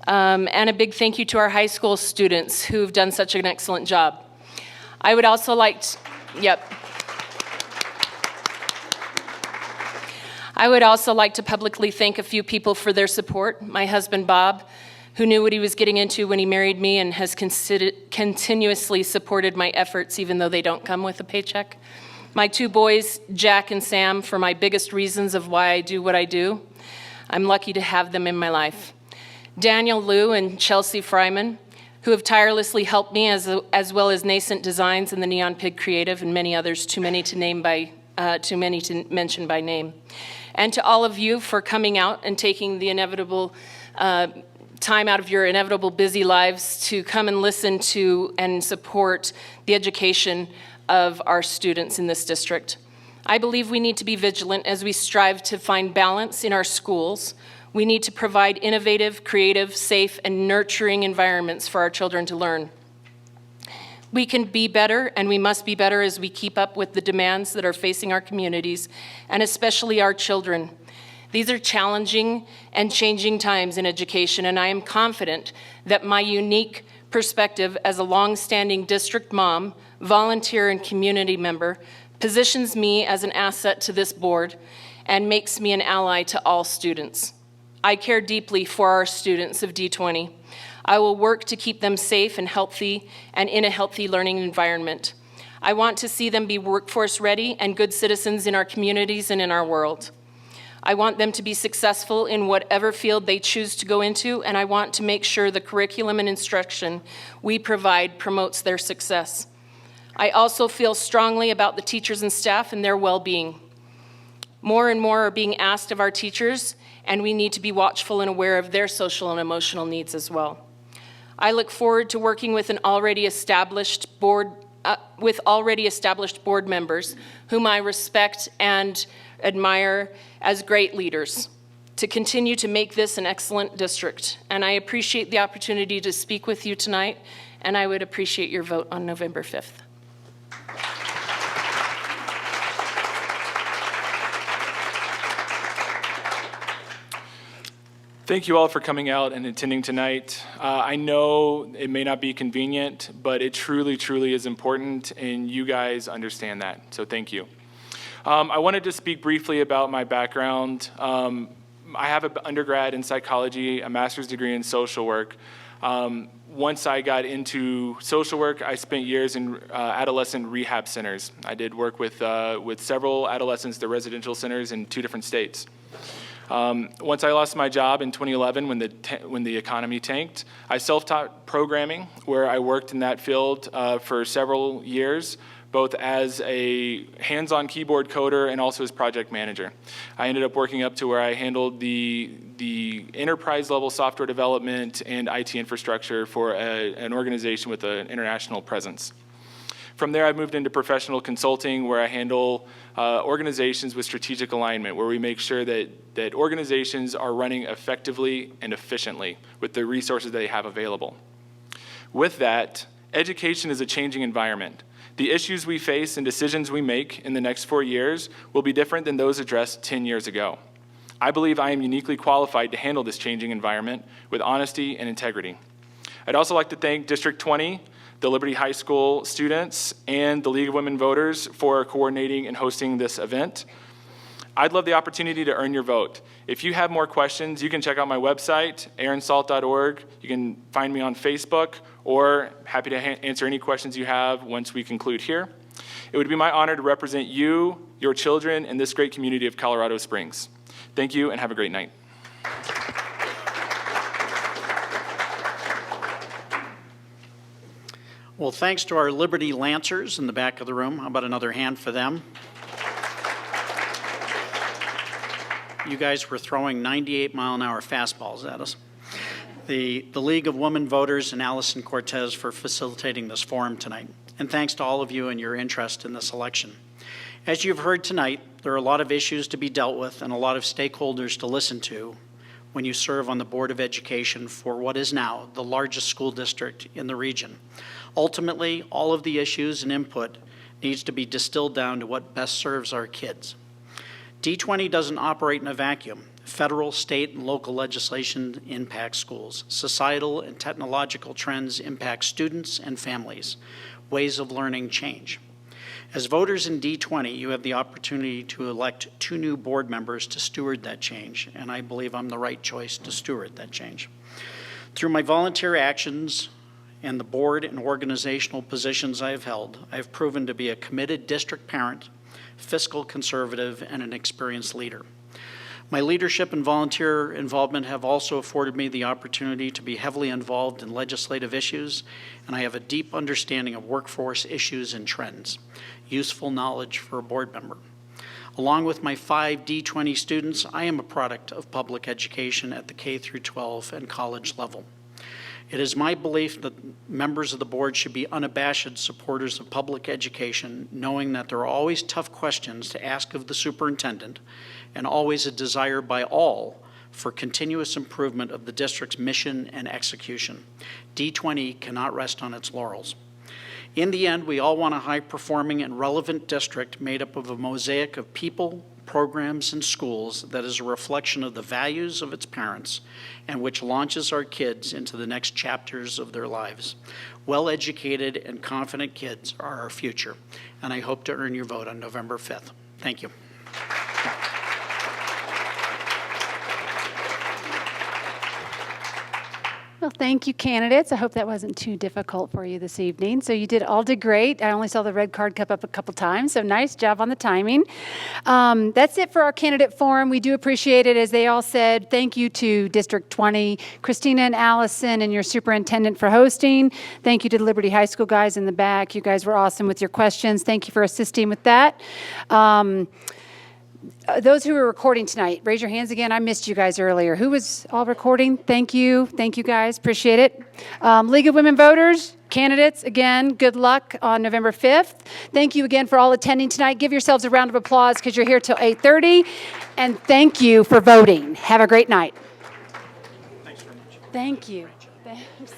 And a big thank you to our high school students who've done such an excellent job. I would also like to, I would also like to publicly thank a few people for their support. My husband, Bob, who knew what he was getting into when he married me and has continuously supported my efforts even though they don't come with a paycheck. My two boys, Jack and Sam, for my biggest reasons of why I do what I do. I'm lucky to have them in my life. Daniel Liu and Chelsea Fryman, who have tirelessly helped me, as well as Nascent Designs and the Neon Pig Creative and many others, too many to mention by name. And to all of you for coming out and taking the inevitable time out of your inevitable busy lives to come and listen to and support the education of our students in this district. I believe we need to be vigilant as we strive to find balance in our schools. We need to provide innovative, creative, safe, and nurturing environments for our children to learn. We can be better, and we must be better as we keep up with the demands that are facing our communities, and especially our children. These are challenging and changing times in education, and I am confident that my unique perspective as a long-standing district mom, volunteer, and community member positions me as an asset to this board and makes me an ally to all students. I care deeply for our students of D20. I will work to keep them safe and healthy and in a healthy learning environment. I want to see them be workforce ready and good citizens in our communities and in our world. I want them to be successful in whatever field they choose to go into, and I want to make sure the curriculum and instruction we provide promotes their success. I also feel strongly about the teachers and staff and their well-being. More and more are being asked of our teachers, and we need to be watchful and aware of their social and emotional needs as well. I look forward to working with already established board members whom I respect and admire as great leaders to continue to make this an excellent district. And I appreciate the opportunity to speak with you tonight, and I would appreciate your vote on November 5th. Thank you all for coming out and attending tonight. I know it may not be convenient, but it truly, truly is important, and you guys understand that, so thank you. I wanted to speak briefly about my background. I have an undergrad in psychology, a master's degree in social work. Once I got into social work, I spent years in adolescent rehab centers. I did work with several adolescents at residential centers in 2 different states. Once I lost my job in 2011 when the economy tanked, I self-taught programming, where I worked in that field for several years, both as a hands-on keyboard coder and also as project manager. I ended up working up to where I handled the enterprise-level software development and IT infrastructure for an organization with an international presence. From there, I moved into professional consulting, where I handle organizations with strategic alignment, where we make sure that organizations are running effectively and efficiently with the resources they have available. With that, education is a changing environment. The issues we face and decisions we make in the next 4 years will be different than those addressed 10 years ago. I believe I am uniquely qualified to handle this changing environment with honesty and integrity. I'd also like to thank District 20, the Liberty High School students, and the League of Women Voters for coordinating and hosting this event. I'd love the opportunity to earn your vote. If you have more questions, you can check out my website, aaronsalt.org. You can find me on Facebook, or happy to answer any questions you have once we conclude here. It would be my honor to represent you, your children, and this great community of Colorado Springs. Thank you, and have a great night. Well, thanks to our Liberty Lancers in the back of the room. How about another hand for them? You guys were throwing 98-mile-an-hour fastballs at us. The League of Women Voters and Allison Cortez for facilitating this forum tonight. And thanks to all of you and your interest in this election. As you've heard tonight, there are a lot of issues to be dealt with and a lot of stakeholders to listen to when you serve on the Board of Education for what is now the largest school district in the region. Ultimately, all of the issues and input needs to be distilled down to what best serves our kids. D20 doesn't operate in a vacuum. Federal, state, and local legislation impacts schools. Societal and technological trends impact students and families. Ways of learning change. As voters in D20, you have the opportunity to elect 2 new board members to steward that change, and I believe I'm the right choice to steward that change. Through my volunteer actions and the board and organizational positions I have held, I have proven to be a committed district parent, fiscal conservative, and an experienced leader. My leadership and volunteer involvement have also afforded me the opportunity to be heavily involved in legislative issues, and I have a deep understanding of workforce issues and trends. Useful knowledge for a board member. Along with my 5 D20 students, I am a product of public education at the K through 12 and college level. It is my belief that members of the board should be unabashed supporters of public education, knowing that there are always tough questions to ask of the superintendent and always a desire by all for continuous improvement of the district's mission and execution. D20 cannot rest on its laurels. In the end, we all want a high-performing and relevant district made up of a mosaic of people, programs, and schools that is a reflection of the values of its parents and which launches our kids into the next chapters of their lives. Well-educated and confident kids are our future, and I hope to earn your vote on November 5th. Thank you. Well, thank you, candidates. I hope that wasn't too difficult for you this evening. So you all did great. I only saw the red card come up a couple times, so nice job on the timing. That's it for our candidate forum. We do appreciate it, as they all said. Thank you to District 20, Christina and Allison, and your superintendent for hosting. Thank you to the Liberty High School guys in the back. You guys were awesome with your questions. Thank you for assisting with that. Those who are recording tonight, raise your hands again. I missed you guys earlier. Who was all recording? Thank you. Thank you, guys. Appreciate it. League of Women Voters, candidates, again, good luck on November 5th. Thank you again for all attending tonight. Give yourselves a round of applause because you're here till 8:30. And thank you for voting. Have a great night. Thanks very much. Thank you. Thanks.